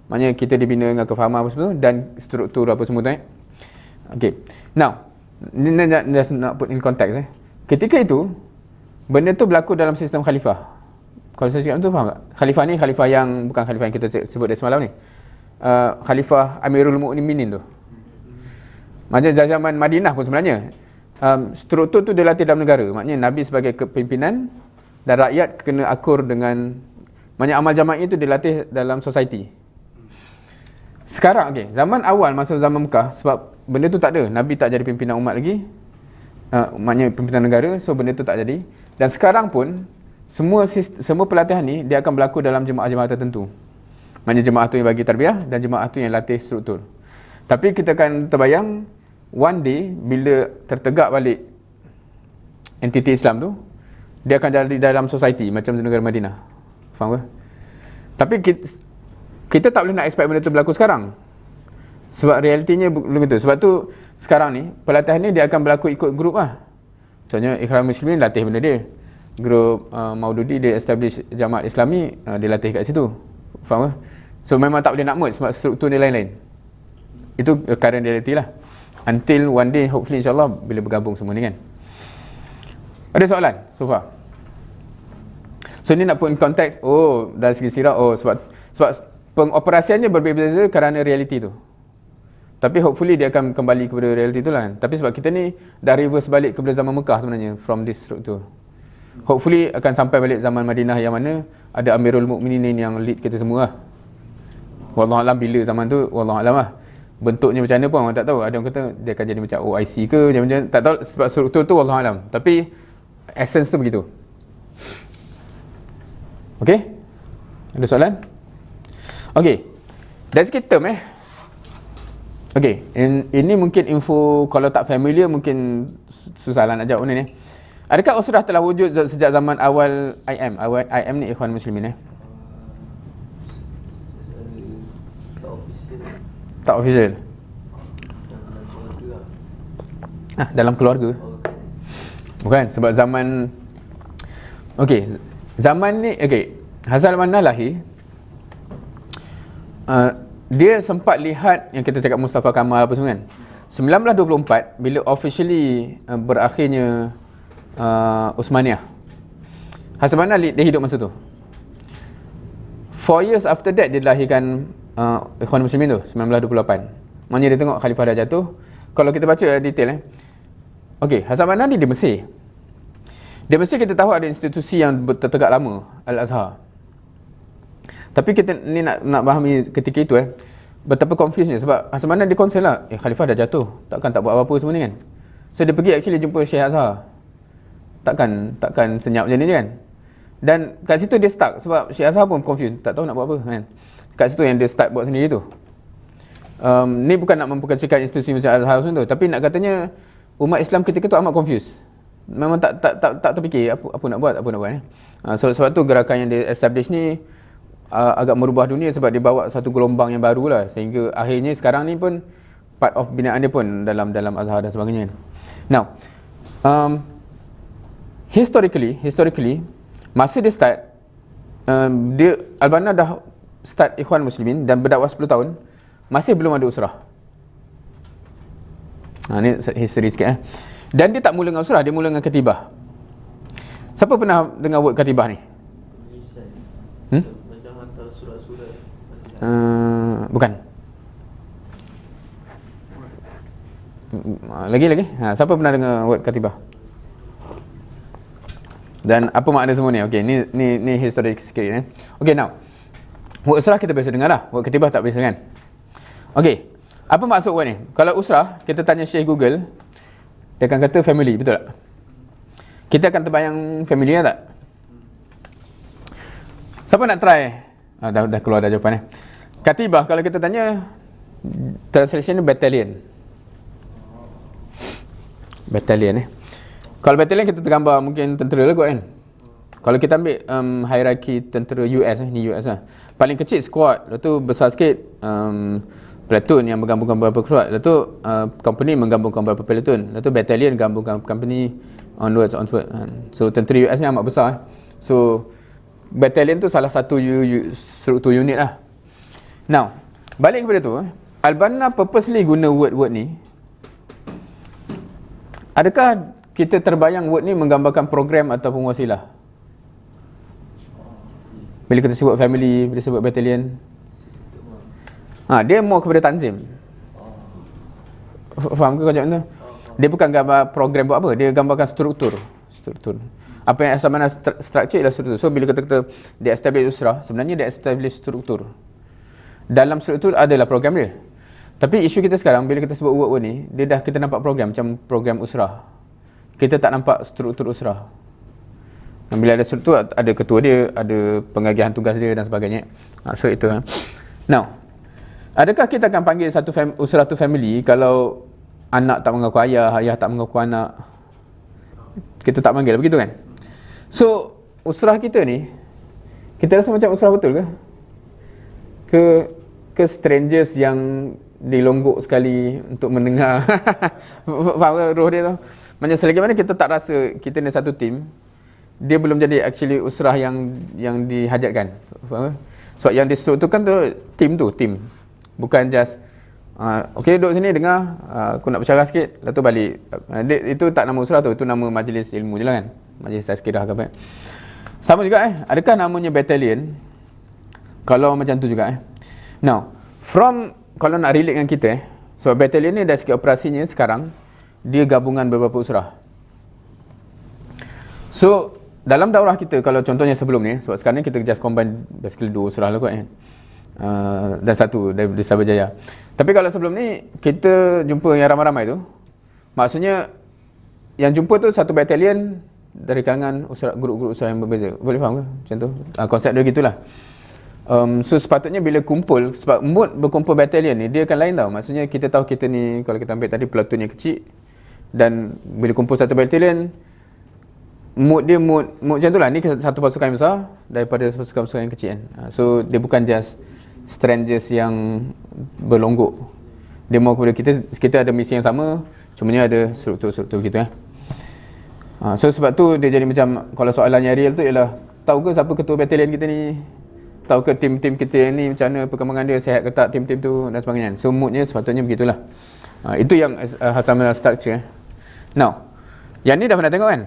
Maknanya kita dibina dengan kefahaman apa semua dan struktur apa semua tu Okey. Now, ni just nak put in context Ketika itu, benda tu berlaku dalam sistem khalifah. Kalau saya cakap tu faham tak? Khalifah ni khalifah yang bukan khalifah yang kita sebut dari semalam ni. Khalifah Amirul Mukminin tu. Macam zaman Madinah pun sebenarnya. Struktur tu dilatih dalam negara. Maknanya Nabi sebagai kepimpinan dan rakyat kena akur dengan, maknanya amal jama'i itu dilatih dalam society. Sekarang zaman awal masa zaman Mekah, sebab benda tu tak ada, Nabi tak jadi pimpinan umat lagi, maknanya pimpinan negara, so benda tu tak jadi. Dan sekarang pun semua pelatihan ni dia akan berlaku dalam jemaah-jemaah tertentu. Maknanya jemaah tu yang bagi tarbiyah dan jemaah tu yang latih struktur. Tapi kita akan terbayang one day bila tertegak balik entiti Islam tu, dia akan jadi dalam society macam negara Madinah. Faham ke? Tapi kita tak boleh nak expect benda tu berlaku sekarang. Sebab realitinya belum itu. Sebab tu sekarang ni pelatihan ni dia akan berlaku ikut grup lah. Contohnya Ikhwan Muslimin latih benda dia. Grup Maududi dia establish Jamaat Islami, dia latih kat situ. Faham ke? So memang tak boleh nak merge sebab struktur dia lain-lain. Itu current reality lah. Until one day hopefully insyaAllah bila bergabung semua ni kan. Ada soalan so far? So ni nak put in konteks, dari segi sirah, sebab pengoperasiannya berbeza kerana reality tu. Tapi hopefully dia akan kembali kepada reality tu lah kan. Tapi sebab kita ni dah reverse balik kepada zaman Mekah sebenarnya, from this struktur. Hopefully akan sampai balik zaman Madinah yang mana ada Amirul Mukminin yang lead kita semua lah. Wallahualam bila zaman tu, wallahualam lah. Bentuknya macam mana pun orang tak tahu. Ada orang kata dia akan jadi macam OIC ke, macam-macam, tak tahu sebab struktur tu wallahualam. Tapi essence tu begitu. Okey? Ada soalan? Okey. Dari segi term Okey, ini mungkin info kalau tak familiar mungkin susahlah nak jawab ni. Adakah usrah telah wujud sejak zaman awal IM? Awal IM ni Ikhwan Muslimin Tak official. Dalam keluarga. Bukan, sebab zaman zaman ni Hazal Manna lahir, dia sempat lihat yang kita cakap Mustafa Kamal apa semua kan. 1924 bila officially berakhirnya Uthmaniyah, Hazal Manna dia hidup masa tu. 4 years after that dia dilahirkan Ikhwan Muslimin tu, 1928. Maknanya dia tengok khalifah dah jatuh. Kalau kita baca detail Hazal Manna ni di Mesir. Di Mesir kita tahu ada institusi yang tertegak lama, Al-Azhar. Tapi kita ni nak fahami ketika itu betapa confuse-nya sebab Hazal Manna dia concern lah, khalifah dah jatuh, takkan tak buat apa-apa semua ni kan. So dia pergi actually jumpa Syekh Azhar. Takkan senyap macam ni je kan. Dan kat situ dia stuck sebab Syekh Azhar pun confused, tak tahu nak buat apa kan. Kat situ yang dia start buat sendiri tu. Ni bukan nak memperkecilkan institusi macam Azhar semua tu, tapi nak katanya umat Islam ketika tu amat confused. Memang tak terfikir apa nak buat sebab tu gerakan yang dia establish ni agak merubah dunia sebab dia bawa satu gelombang yang baru lah, sehingga akhirnya sekarang ni pun part of binaan dia pun dalam Azhar dan sebagainya. Now, historically masa dia start, Al-Banna dah start Ikhwan Muslimin dan berdakwah 10 tahun, masih belum ada usrah. Ni history sikit Dan dia tak mula dengan usrah, dia mula dengan katibah. Siapa pernah dengar word katibah ni? Macam hantar surat-surat. Bukan. Lagi. Siapa pernah dengar word katibah? Dan apa makna semua ni? Okey, ni historic sikit Okey, now. Word usrah kita biasa dengar lah. Word katibah tak biasa kan? Okey. Apa maksud word ni? Kalau usrah, kita tanya Syekh Google, dia akan kata family, betul tak? Kita akan terbayang family tak? Siapa nak try? Dah keluar dah jawapan Katibah, kalau kita tanya, translation ni battalion. Battalion Kalau battalion kita tergambar mungkin tentera lah kot kan? Kalau kita ambil hierarki tentera US ni US lah. Paling kecil squad, lepas tu besar sikit platoon yang menggabungkan beberapa squad. Lepas tu company menggabungkan beberapa platoon. Lepas tu battalion gabungkan company onwards. So tentera US ni amat besar. So battalion tu salah satu struktur unit lah. Now, balik kepada tu, Al-Banna purposely guna word-word ni. Adakah kita terbayang word ni menggambarkan program ataupun wasilah? Bila kita sebut family, bila sebut battalion, dia more kepada tanzim. Faham ke konsep tu? Dia bukan gambar program buat apa, dia gambarkan struktur. Apa yang asal mana structure ialah struktur. So bila kata dia establish usrah, sebenarnya dia establish struktur. Dalam struktur adalah program dia. Tapi isu kita sekarang bila kita sebut word ni, kita nampak program macam program usrah. Kita tak nampak struktur usrah. Bila ada struktur, ada ketua dia, ada pengagihan tugas dia dan sebagainya. So itu. Now, adakah kita akan panggil satu usrah tu family kalau anak tak mengaku ayah, ayah tak mengaku anak? Kita tak panggil, begitu kan? So, usrah kita ni, kita rasa macam usrah betul ke? Ke strangers yang dilonggok sekali untuk mendengar? Faham ke roh dia tu? Macam selagi mana kita tak rasa kita ni satu tim, dia belum jadi actually usrah yang dihajatkan. Faham ke? Sebab yang distrukturkan tu tim. Bukan just okey duduk sini dengar, aku nak bersyarah sikit, lepas tu balik. Itu tak nama usrah tu, itu nama majlis ilmu je lah kan. Majlis tazkirah ke apa. Sama juga adakah namanya battalion? Kalau macam tu juga Now, kalau nak relate dengan kita so battalion ni dari segi operasinya sekarang dia gabungan beberapa usrah. So dalam daurah kita, kalau contohnya sebelum ni, sebab sekarang ni kita just combine basically 2 usrah lah kot dan 1 dari Sabah Jaya. Tapi kalau sebelum ni kita jumpa yang ramai-ramai tu, maksudnya yang jumpa tu satu battalion dari kalangan grup-grup usrah yang berbeza. Boleh faham ke macam tu? Konsep dia gitulah. So sepatutnya bila kumpul, sebab mood berkumpul battalion ni dia akan lain tau. Maksudnya kita tahu kita ni, kalau kita ambil tadi platoon yang kecil, dan bila kumpul satu battalion, mood macam tu lah. Ni satu pasukan yang besar daripada pasukan-pasukan yang kecil kan. So dia bukan just strangers yang berlonggok. Dia mahu kepada kita ada misi yang sama, cumanya ada struktur-struktur begitu So sebab tu dia jadi macam, kalau soalannya real tu ialah, tahu ke siapa ketua battalion kita ni? Tahu ke tim-tim kita ni macam mana perkembangan dia, sihat ke tak tim-tim tu dan sebagainya. So moodnya sepatutnya begitulah. Itu yang Hasamah structure. Now, yang ni dah pernah tengok kan?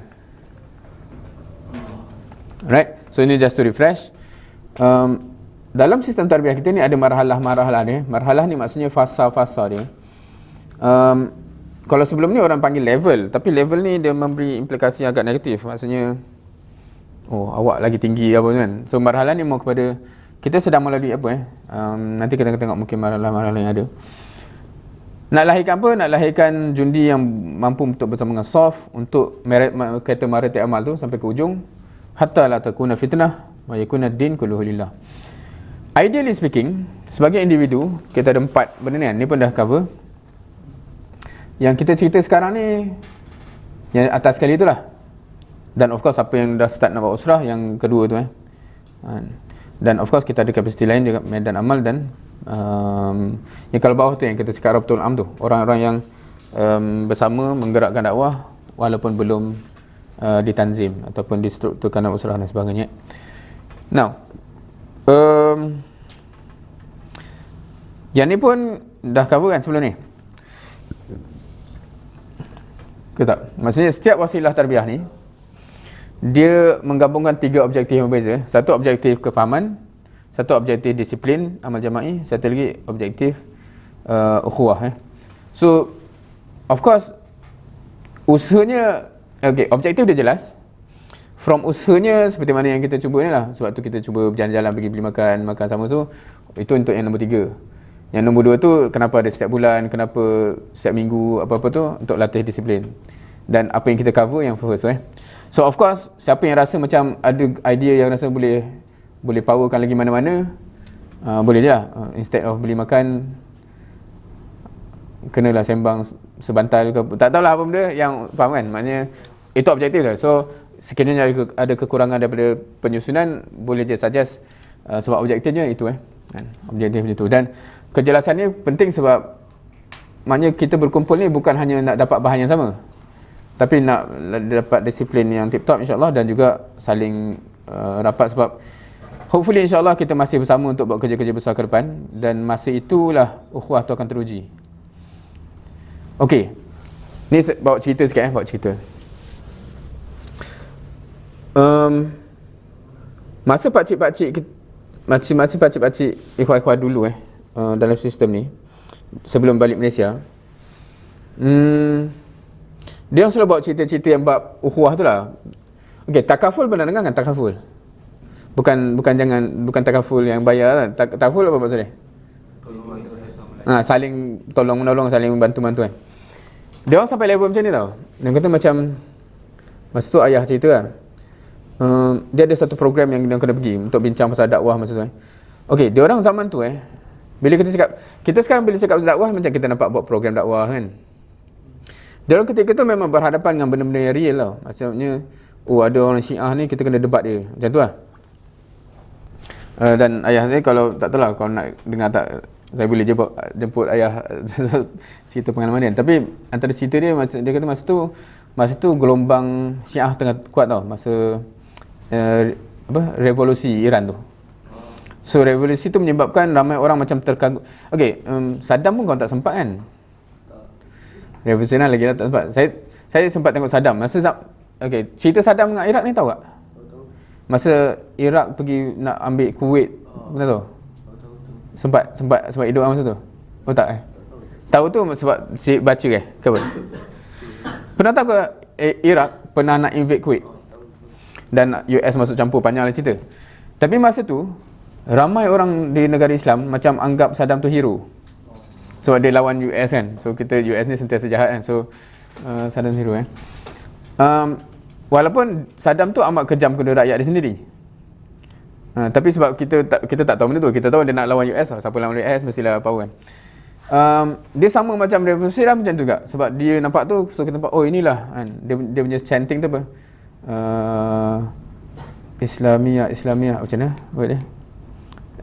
Right? So ini just to refresh. Dalam sistem tarbiyah kita ni ada marhalah dia. Marhalah ni maksudnya fasa-fasa dia. Kalau sebelum ni orang panggil level, tapi level ni dia memberi implikasi agak negatif. Maksudnya awak lagi tinggi apa kan. So marhalah ni mau kepada kita sedang melalui apa nanti kita akan tengok mungkin marhalah-marhalah yang ada. Nak lahirkan apa? Nak lahirkan jundi yang mampu untuk bersama dengan soft untuk kata marati amal tu sampai ke ujung, hatta la takuna fitnah wa yakuna din kulluhu lillah. Ideally speaking, sebagai individu kita ada 4 benda ni. Ni pun dah cover. Yang kita cerita sekarang ni yang atas sekali itulah. Dan of course apa yang dah start nak buat usrah, yang kedua tu dan of course kita ada kapasiti lain juga, medan amal dan yang kalau bawah tu yang kita cakap Rabtul Am tu, orang-orang yang bersama menggerakkan dakwah walaupun belum ditanzim ataupun distrukturkan usrah dan sebagainya. Now yang ni pun dah cover kan sebelum ni ke tak? Maksudnya setiap wasilah tarbiyah ni dia menggabungkan 3 objektif yang berbeza. Satu objektif kefahaman, satu objektif disiplin amal jama'i, satu lagi objektif ukhuwah So of course usahanya objektif dia jelas. From usahanya seperti mana yang kita cuba ni lah. Sebab tu kita cuba berjalan-jalan pergi beli makan sama tu. Itu untuk yang nombor 3. Yang nombor 2 tu kenapa ada setiap bulan, kenapa setiap minggu, apa-apa tu untuk latih disiplin. Dan apa yang kita cover yang first So of course, siapa yang rasa macam ada idea yang rasa boleh powerkan lagi mana-mana, boleh je lah. Instead of beli makan, kenalah sembang sebantal ke, tak tahulah apa benda yang faham kan. Maknanya itu objektif lah. So sekiranya ada kekurangan daripada penyusunan, boleh je suggest, sebab objektifnya itu kan, objektif itu. Dan kejelasannya penting sebab maknanya kita berkumpul ni bukan hanya nak dapat bahan yang sama, tapi nak dapat disiplin yang tip-top insyaAllah, dan juga saling rapat, sebab hopefully insyaAllah kita masih bersama untuk buat kerja-kerja besar ke depan, dan masa itulah ukhuwah tu akan teruji. Okey, ni bawa cerita sikit bawa cerita. Masa pakcik-pakcik ikhwah-ikhwah dulu dalam sistem ni, sebelum balik Malaysia, dia orang selalu bawa cerita-cerita yang bab ukhuwah tu lah. Okey, takaful pernah dengar kan? Takaful bukan takaful yang bayar lah. Takaful apa maksudnya? Saling tolong menolong, saling bantu-bantu kan. Dia orang sampai level macam ni tau. Dia kata macam, masa tu ayah cerita lah, dia ada satu program yang dia kena pergi untuk bincang pasal dakwah masa tu. Okey, dia orang zaman tu bila kita sekarang bila cakap dakwah, macam kita nampak buat program dakwah kan. Dia orang ketika tu memang berhadapan dengan benda-benda yang real tau. Maksudnya, ada orang Syiah ni, kita kena debat dia. Macam tu lah. Dan ayah saya, kalau tak tahu lah, kalau nak dengar tak, saya boleh jemput ayah cerita pengalaman dia. Tapi antara cerita dia, dia kata masa tu gelombang Syiah tengah kuat tau. Masa revolusi Iran tu. So revolusi tu menyebabkan ramai orang macam terkagum. Okey, Saddam pun kau tak sempat kan? Revolusi Iran lagi tak sempat. Saya sempat tengok Saddam. Okey, cerita Saddam dengan Iraq ni tahu tak? Masa Iraq pergi nak ambil Kuwait, betul tahu? Sempat hidup masa tu. Oh tak Tahu tu sebab baca ke apa? Pernah tahu ke Iraq pernah nak invade Kuwait? Dan US masuk campur, panjang lah cerita. Tapi masa tu ramai orang di negara Islam macam anggap Saddam tu hero. Sebab dia lawan US kan. So kita US ni sentiasa jahat kan. So Saddam hero walaupun Saddam tu amat kejam kepada rakyat dia sendiri. Tapi sebab kita tak tahu benda tu. Kita tahu dia nak lawan US. Siapa lawan US mestilah power kan. Dia sama macam revolusi Iran macam tu juga. Sebab dia nampak tu, so kita nampak, oh inilah kan. Dia punya chanting tu apa? Islamiyah macam mana buat dia?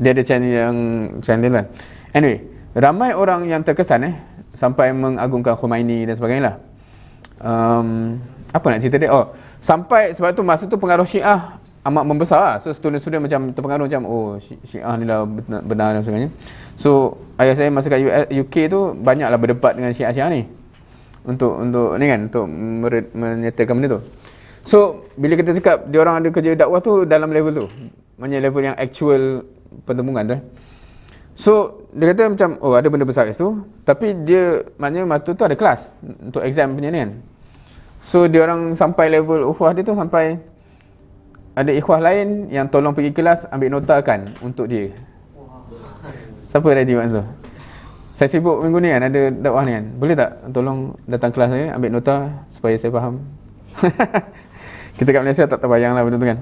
Dia ada chanting kan. Anyway, ramai orang yang terkesan sampai mengagungkan Khomeini dan sebagainya lah. Apa nak cerita dia? Sampai sebab tu masa tu pengaruh Syiah amat membesar lah. So student-student macam terpengaruh macam, Syiah ni lah benar dan sebagainya. So ayah saya masa kat UK tu banyaklah berdebat dengan Syiah-Syiah ni untuk ni kan, untuk menyatakan benda tu. So bila kita cakap dia orang ada kerja dakwah tu dalam level tu, maknanya level yang actual pertemuan tu. So dia kata macam, ada benda besar kat situ, tapi dia maknanya masa tu ada kelas untuk exam punya ni kan. So dia orang sampai level ukhuwah dia tu, sampai ada ikhwah lain yang tolong pergi kelas ambil nota kan untuk dia. Siapa ready masa tu? Saya sibuk minggu ni kan, ada dakwah ni kan. Boleh tak tolong datang kelas saya ambil nota supaya saya faham? Kita kat Malaysia tak terbayang lah benda tu kan.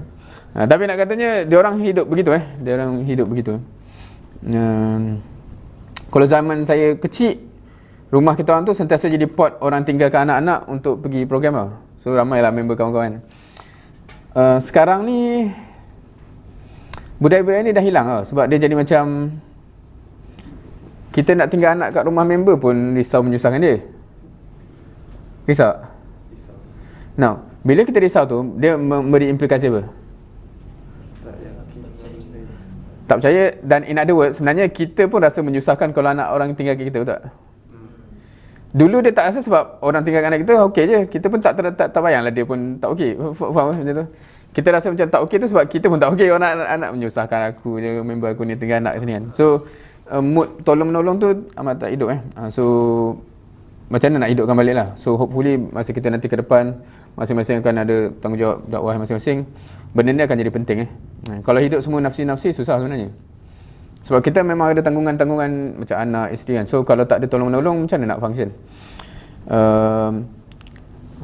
Tapi nak katanya dia orang hidup begitu dia orang hidup begitu. Kalau zaman saya kecil, rumah kita orang tu sentiasa jadi pot orang tinggalkan anak-anak untuk pergi program lah. So ramailah member kawan-kawan. Sekarang ni budaya-budaya ni dah hilang lah. Sebab dia jadi macam kita nak tinggal anak kat rumah member pun risau menyusahkan dia. Risau. Now, bila kita risau tu, dia memberi implikasi apa? Tak percaya. Dan in other words, sebenarnya kita pun rasa menyusahkan kalau anak orang tinggal kat kita, betul tak? Dulu dia tak rasa sebab orang tinggalkan anak kita okey je. Kita pun tak bayanglah dia pun tak okey. Faham macam tu? Kita rasa macam tak okey tu sebab kita pun tak okey orang anak menyusahkan aku je, member aku ni tinggal anak sini kan. So mood tolong-menolong tu amat tak hidup So macam mana nak hidupkan balik lah. So hopefully masa kita nanti ke depan, masing-masing akan ada tanggungjawab dakwah masing-masing. Benda ni akan jadi penting Kalau hidup semua nafsi-nafsi susah sebenarnya. Sebab kita memang ada tanggungan-tanggungan macam anak, isteri kan. So kalau tak ada tolong-menolong, macam mana nak function?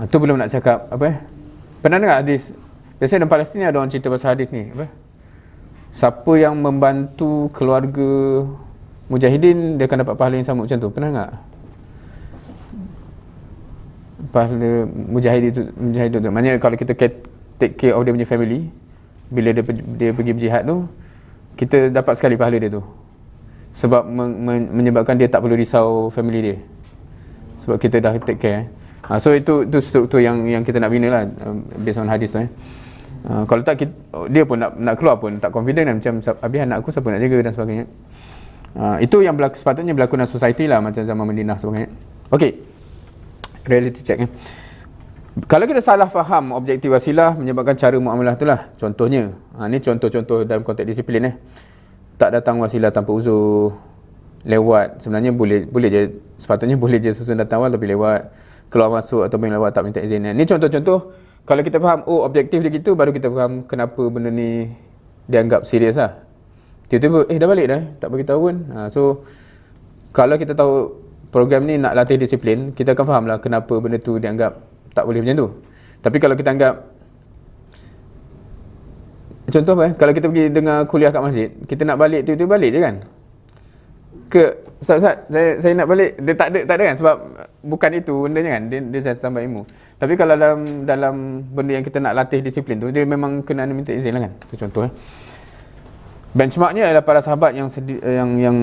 Tu belum nak cakap pernah dengar hadis? Biasanya dalam Palestin ada orang cerita pasal hadis ni siapa yang membantu keluarga mujahidin, dia akan dapat pahala yang sama macam tu. Pernah dengar? Pahala mujahid itu maknanya kalau kita take care of dia punya family. Bila dia pergi berjihad tu, kita dapat sekali pahala dia tu. Sebab menyebabkan dia tak perlu risau family dia. Sebab kita dah take care. So itu struktur yang kita nak bina lah, based on hadis tu. Kalau tak dia pun nak keluar pun tak confident kan, macam habis anak aku siapa nak jaga dan sebagainya. Itu yang sepatutnya berlaku dalam society lah, macam zaman Madinah sebagainya. Okey, reality check. Kalau kita salah faham objektif wasilah menyebabkan cara muamalah tu lah. Contohnya, ni contoh-contoh dalam konteks disiplin. Tak datang wasilah tanpa uzur, lewat, sebenarnya boleh je, sepatutnya boleh je susun datang awal tapi lewat, keluar masuk ataupun lewat tak minta izin. Ni contoh-contoh. Kalau kita faham, objektif dia gitu, baru kita faham kenapa benda ni dianggap serius lah. Tiba-tiba, dah balik dah, tak beritahu pun. So, kalau kita tahu program ni nak latih disiplin, kita akan faham lah kenapa benda tu dianggap tak boleh macam tu. Tapi kalau kita anggap, contoh apa kalau kita pergi dengar kuliah kat masjid, kita nak balik, tiba-tiba balik je kan? Ustaz, saya nak balik, dia tak ada kan, sebab bukan itu bendanya kan, dia sampai ilmu. Tapi kalau dalam benda yang kita nak latih disiplin tu, dia memang kena minta izin lah kan. Itu contoh. Benchmarknya adalah para sahabat yang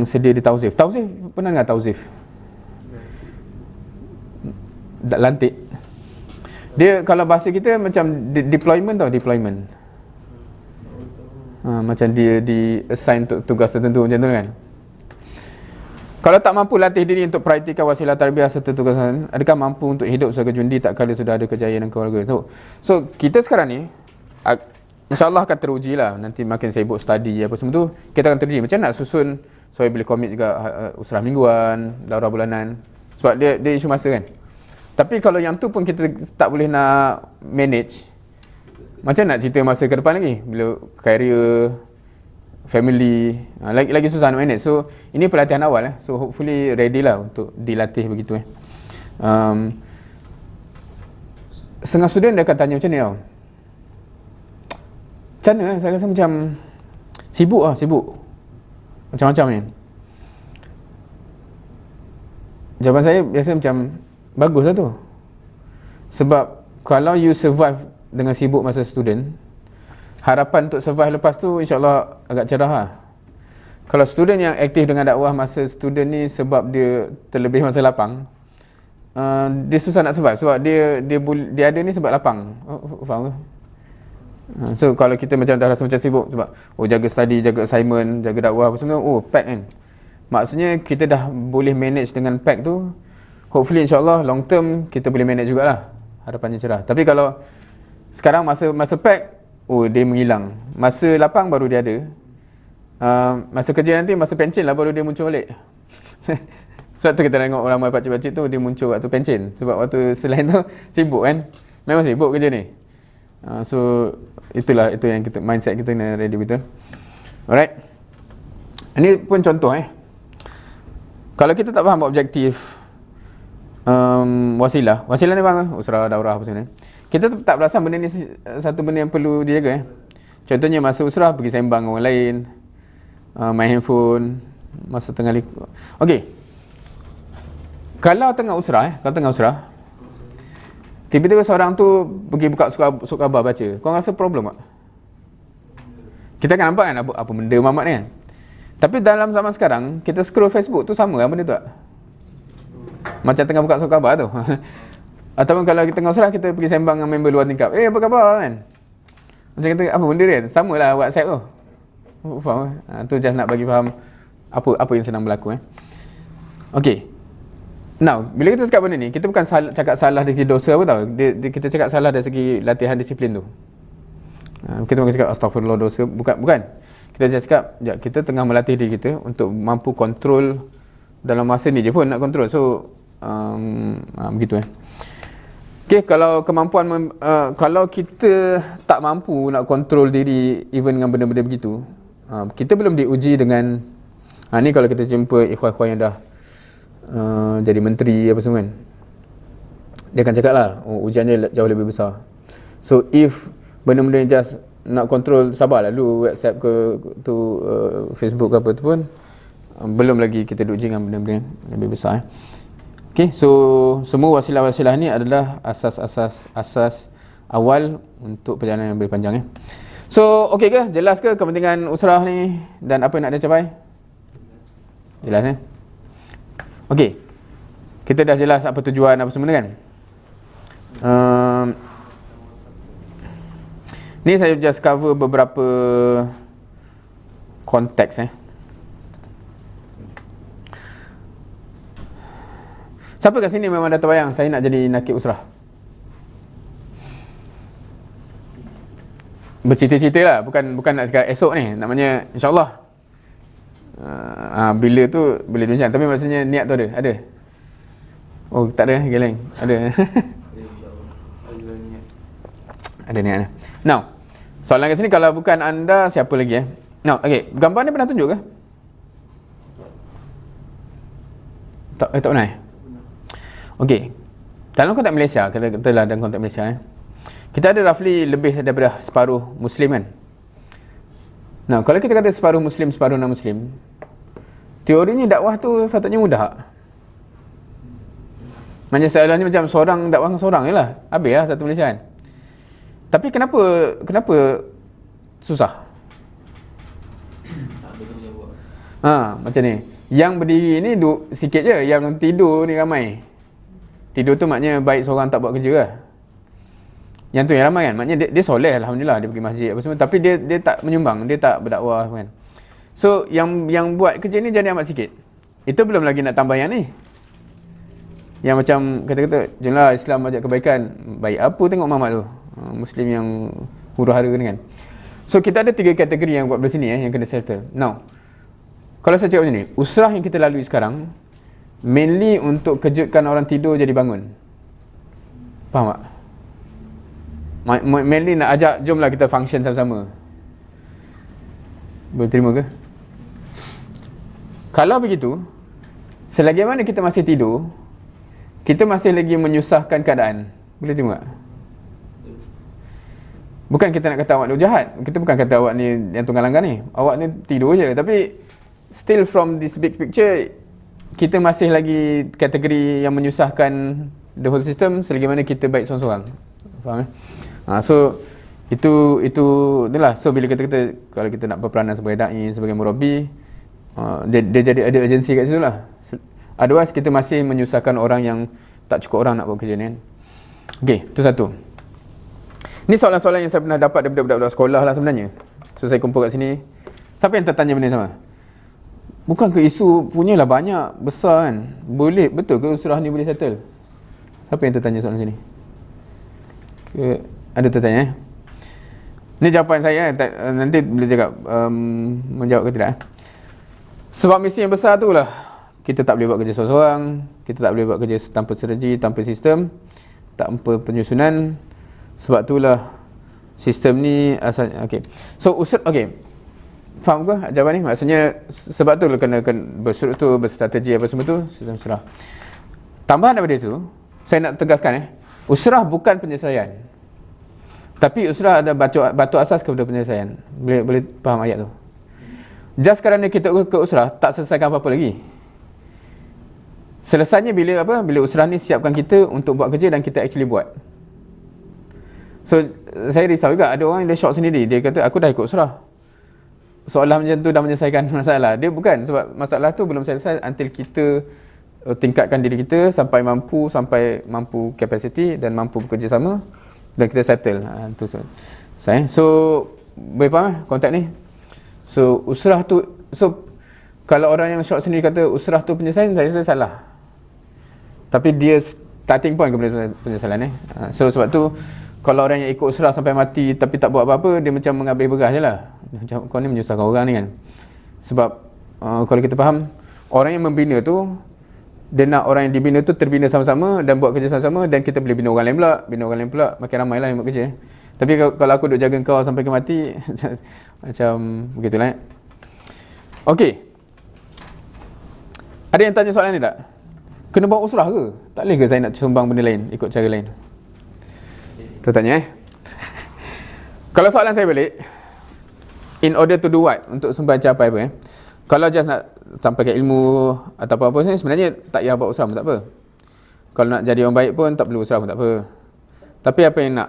sedia ditauzif. Tauzif, pernah dengar tauzif? Lantik. Dia kalau bahasa kita macam deployment tau, deployment. Macam dia di assign untuk tugas tertentu macam tu kan. Kalau tak mampu latih diri untuk praktikkan wasilah tarbiyah serta tugasan, adakah mampu untuk hidup sebagai jundi tak kala sudah ada kejayaan dan keluarga? So kita sekarang ni InsyaAllah akan teruji lah. Nanti makin sibuk study apa semua tu, kita akan teruji macam nak susun supaya boleh komit juga usrah mingguan, daurah bulanan. Sebab dia isu masa kan. Tapi kalau yang tu pun kita tak boleh nak manage, macam nak cerita masa ke depan lagi, bila career, family, lagi susah nak manage. So ini pelatihan awal. So hopefully ready lah untuk dilatih begitu. Setengah student dia akan tanya macam ni tau, macam mana? Saya rasa macam sibuk macam-macam ni. Jawapan saya biasa macam bagus lah tu. Sebab kalau you survive dengan sibuk masa student, harapan untuk survive lepas tu insyaAllah agak cerah lah. Kalau student yang aktif dengan dakwah masa student ni sebab dia terlebih masa lapang, dia susah nak survive. Sebab dia ada ni sebab lapang. Faham ke? So kalau kita macam dah rasa macam sibuk sebab jaga study, jaga assignment, jaga dakwah apa semua, pack kan. Maksudnya kita dah boleh manage dengan pack tu. Hopefully insyaAllah long term kita boleh manage jugalah. Harapannya cerah. Tapi kalau sekarang masa pack, dia menghilang. Masa lapang baru dia ada. Masa kerja nanti, masa pencen lah baru dia muncul balik. Sebab tu kita tengok ramai pakcik-pakcik tu dia muncul waktu pencen. Sebab waktu selain tu sibuk kan. Memang sibuk kerja ni. So itu yang kita, mindset kita kena ready betul. Alright. Ini pun contoh Kalau kita tak faham objektif wasilah ni bang, usrah, daurah apa semua. Kita tak perasan benda ni satu benda yang perlu dijaga. Contohnya masa usrah pergi sembang dengan orang lain, main handphone masa tengah Okey. Kalau tengah usrah tiba-tiba seorang tu pergi buka surat khabar baca. Kau rasa problem tak? Kita akan nampak kan apa benda mamat ni kan. Tapi dalam zaman sekarang, kita scroll Facebook tu sama lah benda tu tak? Macam tengah buka surat khabar tu. Ataupun kalau kita tengah usrah, kita pergi sembang dengan member luar tingkap. Apa khabar kan? Macam kata, apa benda dia? Sama lah WhatsApp tu. Faham? Tu just nak bagi faham apa yang sedang berlaku. Okey. Now, bila kita cakap benda ni, kita bukan cakap salah dari segi dosa apa tau. Kita cakap salah dari segi latihan disiplin tu. Kita bukan cakap astagfirullah dosa. Bukan. Kita cakap, kita tengah melatih diri kita untuk mampu kontrol dalam masa ni je pun nak kontrol. So, begitu Okay, kalau kemampuan, kalau kita tak mampu nak kontrol diri even dengan benda-benda begitu, kita belum diuji dengan, ni kalau kita jumpa ikhwan-ikhwan yang dah jadi menteri apa semua kan, dia akan cakap lah ujiannya jauh lebih besar. So if benda-benda just nak kontrol, sabarlah dulu WhatsApp ke tu Facebook ke apa tu pun, belum lagi kita diuji dengan benda-benda lebih besar. Okay, so semua wasilah-wasilah ni adalah asas awal untuk perjalanan yang lebih panjang. So, okey ke? Jelas ke kepentingan usrah ni dan apa yang nak dia capai? Jelas Okey. Kita dah jelas apa tujuan apa semua kan? Ni saya just cover beberapa konteks Siapa kat sini memang dah terbayang saya nak jadi nakib usrah? Bercita-cita lah, bukan nak cakap esok ni, namanya insyaAllah. Bila tu boleh bincang, tapi maksudnya niat tu ada? Oh, tak ada geleng. Ada. Ada niat. Now, soalan kat sini, kalau bukan anda, siapa lagi Now, okey, gambar ni pernah tunjuk ke? Tak pernah Okey. Dalam konteks Malaysia, katalah dalam konteks Malaysia kita ada roughly lebih daripada separuh Muslim kan. Nah, kalau kita kata separuh Muslim, separuh non-Muslim, teorinya dakwah tu patutnya mudah. Macam soalannya macam seorang dakwah dengan seorang je lah. Habis lah satu Malaysia kan. Tapi kenapa susah? Macam ni. Yang berdiri ni duduk sikit je, yang tidur ni ramai. Tidur tu maknanya baik seorang tak buat kerja lah. Yang tu yang ramai kan. Maknanya dia soleh, alhamdulillah, dia pergi masjid apa semua, tapi dia tak menyumbang, dia tak berdakwah kan. So yang buat kerja ni jadi amat sikit. Itu belum lagi nak tambah yang ni. Yang macam kata-kata, jomlah Islam ajak kebaikan. Baik apa tengok Muhammad tu, Muslim yang huru-hara ni kan. So kita ada 3 kategori yang buat belah sini yang kena settle. Now, kalau saya cakap macam ni, usrah yang kita lalui sekarang mainly untuk kejutkan orang tidur jadi bangun. Faham tak? Mainly nak ajak, jomlah kita function sama-sama. Boleh terima ke? Kalau begitu, selagi mana kita masih tidur, kita masih lagi menyusahkan keadaan. Boleh terima tak? Bukan kita nak kata awak ni jahat. Kita bukan kata awak ni yang tunggal langgar ni. Awak ni tidur je. Tapi still from this big picture, kita masih lagi kategori yang menyusahkan the whole system selagi mana kita baik seorang-seorang. Faham so itu itulah. So bila kita kalau kita nak berperanan sebagai dai, sebagai murabi, dia jadi ada urgency kat situ lah. Otherwise kita masih menyusahkan orang yang tak cukup orang nak buat kerja ni kan. Okey, itu satu. Ni soalan-soalan yang saya pernah dapat daripada budak-budak sekolah lah sebenarnya. So saya kumpul kat sini. Siapa yang tertanya benda sama? Bukan ke isu punyalah banyak, besar kan? Boleh, betul ke usrah ni boleh settle? Siapa yang tertanya soalan macam ni? Ada tertanya Ni jawapan saya nanti boleh cakap menjawab ke tidak Sebab misi yang besar tu lah, kita tak boleh buat kerja seorang-seorang, kita tak boleh buat kerja tanpa strategi, tanpa sistem, tanpa penyusunan. Sebab itulah sistem ni asalnya. Okay. So faham ke jawapan ni? Maksudnya sebab tu kena berstruktur, berstrategi apa semua tu, sistem usrah. Tambahan daripada itu, saya nak tegaskan usrah bukan penyelesaian. Tapi usrah ada batu asas kepada penyelesaian. Boleh faham ayat tu? Just kerana kita ke usrah tak selesaikan apa-apa lagi. Selesainya bila usrah ni siapkan kita untuk buat kerja dan kita actually buat. So saya risau juga ada orang yang dia shock sendiri. Dia kata aku dah ikut usrah, soalan macam tu dah menyelesaikan masalah. Dia bukan, sebab masalah tu belum selesai until kita tingkatkan diri kita sampai mampu capacity dan mampu bekerja sama dan kita settle. Tu saya. So boleh faham konteks ni. So usrah tu, so kalau orang yang shock sendiri kata usrah tu penyelesaian, saya rasa salah. Tapi dia starting point kepada penyelesaian So sebab tu kalau orang yang ikut usrah sampai mati tapi tak buat apa-apa, dia macam menghabis berah je lah. Macam kau ni menyusahkan orang ni kan. Sebab kalau kita faham, orang yang membina tu, dia nak orang yang dibina tu terbina sama-sama dan buat kerja sama-sama, dan kita boleh bina orang lain pula, makin ramai lah yang buat kerja. Tapi kalau aku duk jaga kau sampai ke mati macam begitulah. Okey, ada yang tanya soalan ni tak? Kena buat usrah ke? Tak boleh ke saya nak sumbang benda lain, ikut cara lain? Tu tanya Kalau soalan saya balik, in order to do what? Untuk sampai capai apa Kalau just nak sampaikan ilmu atau apa-apa ni, sebenarnya tak payah buat usrah pun tak apa. Kalau nak jadi orang baik pun tak perlu usrah pun tak apa. Tapi apa yang nak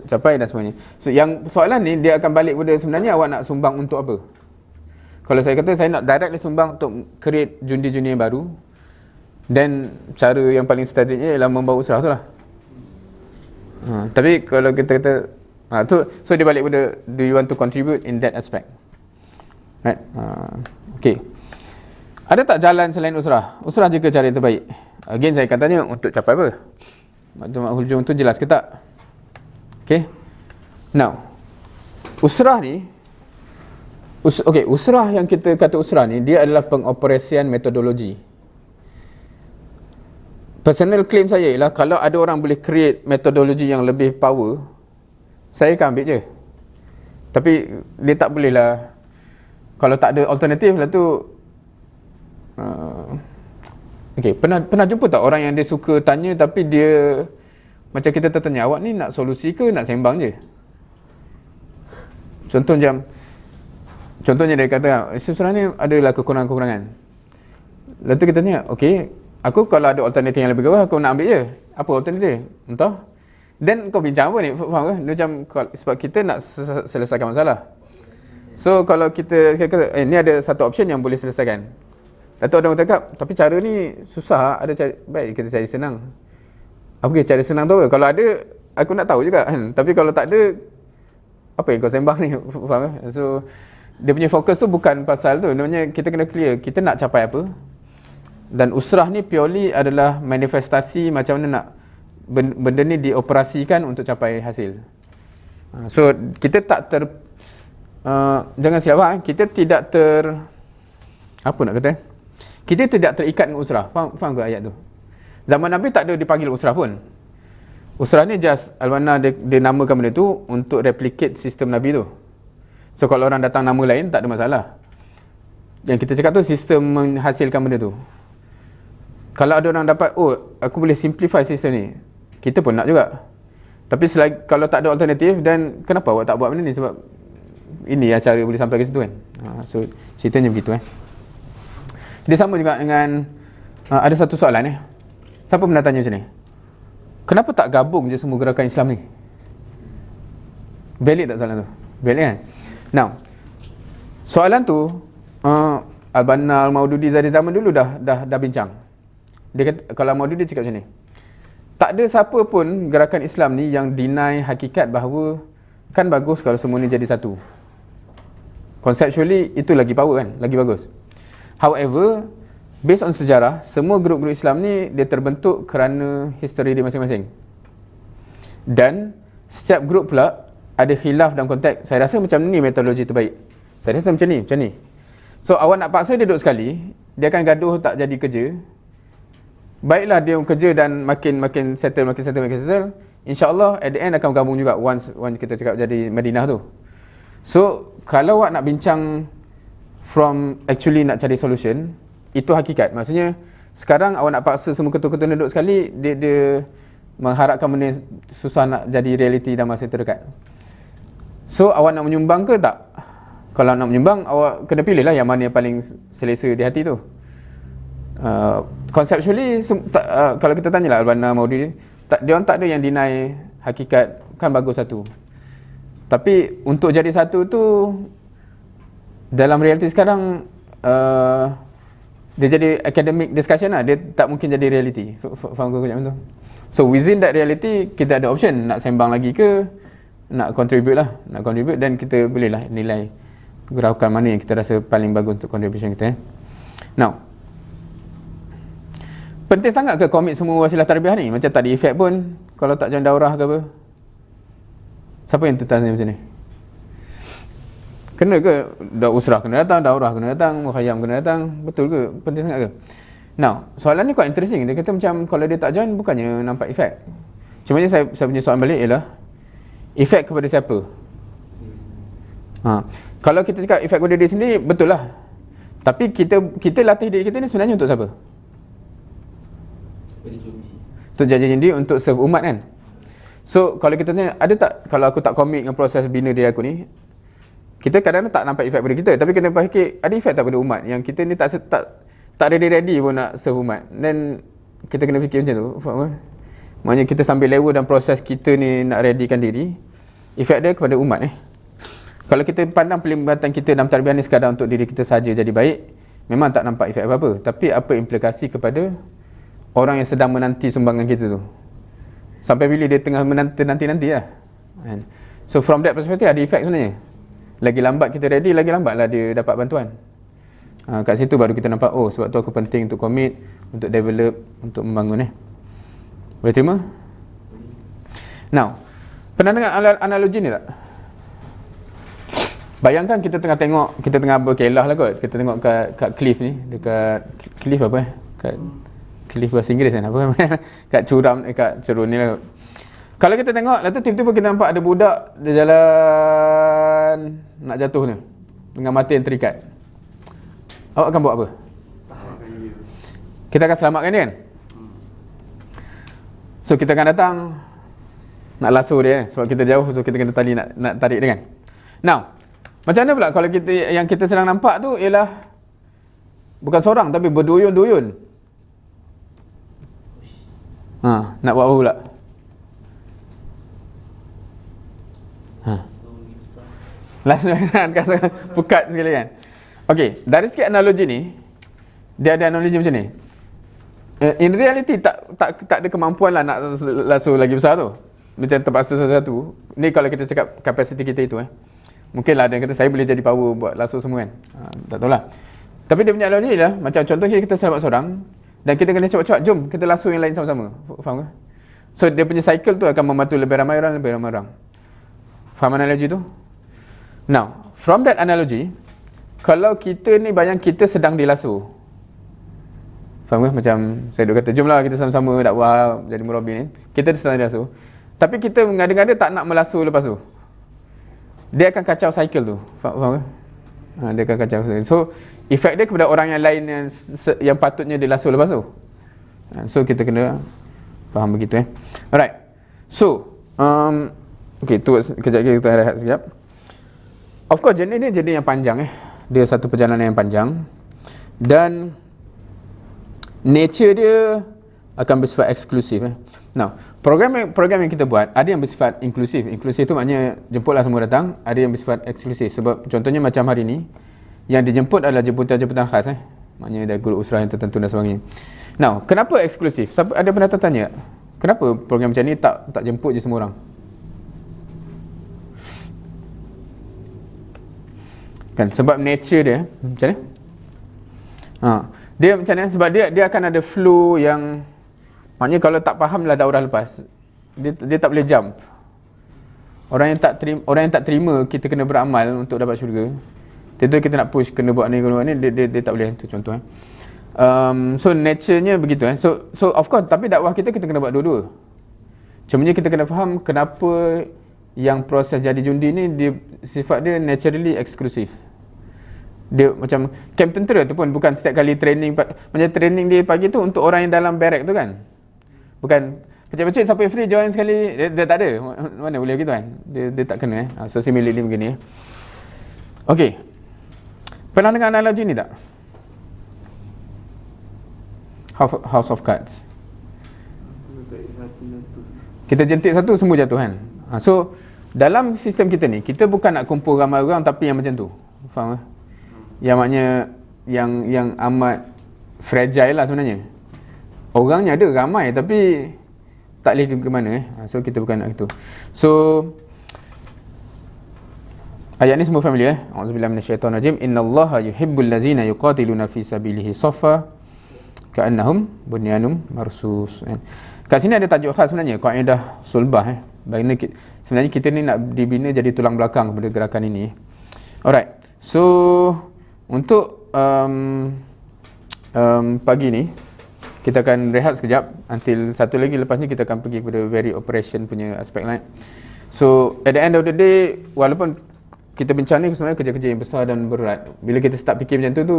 capai dan sebagainya. So yang soalan ni dia akan balik pada sebenarnya awak nak sumbang untuk apa? Kalau saya kata saya nak directly sumbang untuk create jundi-jundi yang baru, then cara yang paling strategiknya ialah membawa usrah tu lah. Tapi kalau kita kata so dia balik pada do you want to contribute in that aspect, right? Okay, ada tak jalan selain usrah? Usrah je ke cara yang terbaik? Again saya akan tanya, untuk capai apa? Maklumat hujung tu jelas ke tak? Okay, now usrah ni usrah yang kita kata usrah ni, dia adalah pengoperasian metodologi. Personal claim saya ialah kalau ada orang boleh create metodologi yang lebih power, saya akan ambil je. Tapi dia tak boleh lah, kalau tak ada alternatif lah tu. Pernah jumpa tak orang yang dia suka tanya tapi dia macam kita tertanya, awak ni nak solusi ke nak sembang je? Contohnya dia kata, usrah ni adalah kekurangan-kekurangan. Lepas tu kita tanya, okey, aku kalau ada alternatif yang lebih bawah, aku nak ambil je. Apa alternatif? Entah. Dan kau bincang apa ni? Faham ke? Macam sebab kita nak selesaikan masalah. So kalau kita kata, ni ada satu option yang boleh selesaikan. Datuk ada orang cakap, tapi cara ni susah, ada cara, baik kita cari senang. Apa cara senang tu apa? Kalau ada, aku nak tahu juga kan. Tapi kalau tak ada, apa yang kau sembang ni? Faham ke? So dia punya fokus tu bukan pasal tu. Namanya kita kena clear, kita nak capai apa. Dan usrah ni purely adalah manifestasi macam mana nak benda ni dioperasikan untuk capai hasil. So kita tak jangan silap, kita tidak apa nak kata, kita tidak terikat dengan usrah. Faham ke ayat tu? Zaman Nabi tak ada dipanggil usrah pun. Usrah ni just Al-Banna dia namakan benda tu untuk replicate sistem Nabi tu. So kalau orang datang nama lain tak ada masalah. Yang kita cakap tu sistem menghasilkan benda tu. Kalau ada orang dapat, aku boleh simplify sistem ni, kita pun nak juga. Tapi kalau tak ada alternatif, dan kenapa awak tak buat benda ni? Sebab ini yang cara boleh sampai ke situ kan. So ceritanya begitu. Dia sama juga dengan ada satu soalan siapa pernah tanya macam ni? Kenapa tak gabung je semua gerakan Islam ni? Valid tak soalan tu? Valid kan? Now, soalan tu Al-Banna, Al-Maududi dari zaman dulu dah bincang. Dia kata, kalau Maududi cakap macam ni, tak ada siapa pun gerakan Islam ni yang deny hakikat bahawa kan bagus kalau semua ni jadi satu. Conceptually itu lagi power kan, lagi bagus. However, based on sejarah, semua grup-grup Islam ni dia terbentuk kerana history dia masing-masing. Dan setiap grup pula ada khilaf dalam konteks, saya rasa macam ni metodologi terbaik, saya rasa macam ni. So awak nak paksa dia duduk sekali, dia akan gaduh, tak jadi kerja. Baiklah dia kerja dan makin settle, InsyaAllah at the end akan gabung juga once kita cakap jadi Madinah tu. So kalau awak nak bincang from actually nak cari solution, itu hakikat. Maksudnya sekarang awak nak paksa semua ketua-ketua duduk sekali, dia mengharapkan benda susah nak jadi reality dalam masa terdekat. So awak nak menyumbang ke tak? Kalau nak menyumbang, awak kena pilih lah yang mana yang paling selesa di hati tu. Conceptually kalau kita tanyalah Al-Banna, Maududi, dia orang tak ada yang deny hakikat, kan bagus satu. Tapi untuk jadi satu tu dalam realiti sekarang dia jadi academic discussion lah, dia tak mungkin jadi reality. Faham ke macam tu? So within that reality kita ada option nak sembang lagi ke nak contribute dan kita bolehlah nilai gerakan mana yang kita rasa paling bagus untuk contribution kita. Now, penting sangat ke komit semua wasilah tarbiyah ni? Macam tadi efek pun, kalau tak join daurah ke apa, siapa yang tertanya macam ni? Kena ke? Usrah kena datang, daurah kena datang, mukhayyam kena datang, betul ke? Penting sangat ke? Now, soalan ni quite interesting. Dia kata macam kalau dia tak join, bukannya nampak efek. Cuma ni saya punya soalan balik ialah efek kepada siapa? Kalau kita cakap efek kepada diri sendiri, betul lah. Tapi kita latih diri kita ni sebenarnya untuk siapa? Untuk jadi jundi, untuk serve umat kan. So kalau kita tanya, ada tak, kalau aku tak komit dengan proses bina diri aku ni, kita kadang-kadang tak nampak efek pada kita, tapi kena fikir ada efek tak pada umat yang kita ni tak ready pun nak serve umat. Dan kita kena fikir macam tu. Faham? Maknanya kita sambil lewa dalam proses kita ni nak readykan diri. Efek dia kepada umat Kalau kita pandang pelibatan kita dalam tarbiyah ni sekadar untuk diri kita saja jadi baik, memang tak nampak efek apa-apa. Tapi apa implikasi kepada orang yang sedang menanti sumbangan kita tu? Sampai bila dia tengah menanti-nanti lah. So from that perspective ada efek sebenarnya. Lagi lambat kita ready, lagi lambatlah dia dapat bantuan. Kat situ baru kita nampak, oh sebab tu aku penting untuk commit, untuk develop, untuk membangun Boleh terima? Now, pernah dengar analogi ni tak? Bayangkan kita tengah tengok, kita tengah berkelah lah kot. Kita tengok kat cliff ni, dekat cliff apa kat cliff bahasa Inggeris kan? Apa kat curam, kat cerun ni lah. Kalau kita tengok, lepas tu tiba-tiba kita nampak ada budak dia jalan nak jatuh ni dengan mata yang terikat. Awak akan buat apa? Kita akan selamatkan dia kan? So kita akan datang nak lasso dia sebab kita jauh, so kita kena tali nak tarik dia kan. Now, macam mana pula kalau yang kita sedang nampak tu ialah bukan seorang tapi berduyun-duyun. Nak buat apa pula? Last pukat sekali kan. Okey, dari sikit analogi ni, dia ada analogi macam ni. In reality tak ada kemampuan lah nak lasso lagi besar tu. Macam terpaksa sesuatu. Ni kalau kita cakap kapasiti kita itu mungkin lah ada yang kata saya boleh jadi power buat lasso semua kan. Tak tahulah. Tapi dia punya analogi lah, macam contohnya kita selamat seorang dan kita kena cepat-cepat, jom kita lasso yang lain sama-sama. Faham ke? So dia punya cycle tu akan membantu lebih ramai orang. Faham analogi tu? Now, from that analogy, kalau kita ni bayang kita sedang dilasso. Faham ke? Macam saya duk kata, jomlah kita sama-sama dakwah jadi murabi ni. Kita sedang dilasso. Tapi kita mengada-ngada tak nak melasso lepas tu. Dia akan kacau cycle tu. Faham ke? Dia akan kacau. So, efek dia kepada orang yang lain yang patutnya dilasso lepas tu. So, kita kena faham begitu Alright. So, okay, tu kejap lagi kita rehat sekejap. Of course, jenis ni jenis yang panjang Dia satu perjalanan yang panjang. Dan nature dia akan bersifat eksklusif Now, program yang kita buat ada yang bersifat inklusif. Inklusif tu maknanya jemputlah semua datang. Ada yang bersifat eksklusif. Sebab contohnya macam hari ni, yang dijemput adalah jemputan-jemputan khas maknanya ada guru usrah yang tertentu dan sebagainya. Now, kenapa eksklusif? Ada pernah tertanya, kenapa program macam ni tak jemput je semua orang? Kan sebab nature dia macam ni. Dia macam ni sebab dia akan ada flow yang maknanya kalau tak fahamlah daurah lepas, dia tak boleh jump. Orang yang tak terima kita kena beramal untuk dapat syurga. Tentu kita nak push kena buat ni dia tak boleh tu contoh so nature-nya begitu So of course tapi dakwah kita kena buat dua-dua. Cumanya kita kena faham kenapa yang proses jadi jundi ni dia sifat dia naturally eksklusif. Dia macam camp tentera tu pun bukan setiap kali training, macam training dia pagi tu untuk orang yang dalam barrack tu kan. Bukan pecik-pecik siapa yang free join sekali, dia tak ada. Mana boleh gitu kan. Dia tak kena So similarly begini Okey. Pernah dengar analogi ni tak? House of Cards. Kita jentik satu semua jatuh kan. So dalam sistem kita ni, kita bukan nak kumpul ramai orang tapi yang macam tu. Faham ke? Yang maknanya yang amat fragile lah sebenarnya. Orangnya ada ramai tapi tak boleh ke mana So kita bukan nak gitu. So ayat ni semua familiar A'udzubillahi minasyaitonirrajim. Innallaha yuhibbul ladzina yuqatiluna fi sabilihi saffa ka'annahum bunyanum marsus. Kat sini ada tajuk khas sebenarnya, kaedah sulbah Bagaimana sebenarnya kita ni nak dibina jadi tulang belakang pada gerakan ini. Alright. So untuk pagi ni kita akan rehat sekejap until satu lagi, lepas ni kita akan pergi kepada very operation punya aspek lain. So at the end of the day, walaupun kita bincang ni sebenarnya kerja-kerja yang besar dan berat, bila kita start fikir macam tu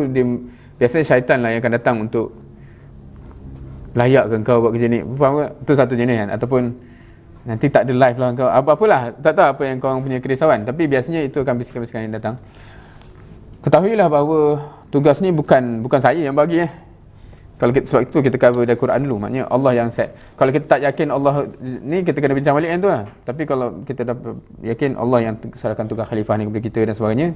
biasanya syaitan lah yang akan datang untuk layak ke kau buat kerja ni. Faham ke? Itu satu jenis kan. Ataupun nanti tak ada live lah kau. Apa-apalah. Tak tahu apa yang kau punya kerisauan. Tapi biasanya itu akan bisikan-bisikan yang datang. Ketahuilah bahawa tugas ni bukan saya yang bagi Kalau kita, sebab itu kita cover dari Quran dulu, maknanya Allah yang set. Kalau kita tak yakin Allah ni, kita kena bincang balik yang tu lah. Tapi kalau kita dapat yakin Allah yang serahkan tugas khalifah ni kepada kita dan sebagainya,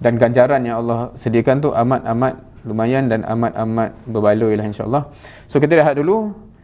dan ganjaran yang Allah sediakan tu amat-amat lumayan dan amat-amat berbaloi lah, insyaAllah. So kita rehat dulu.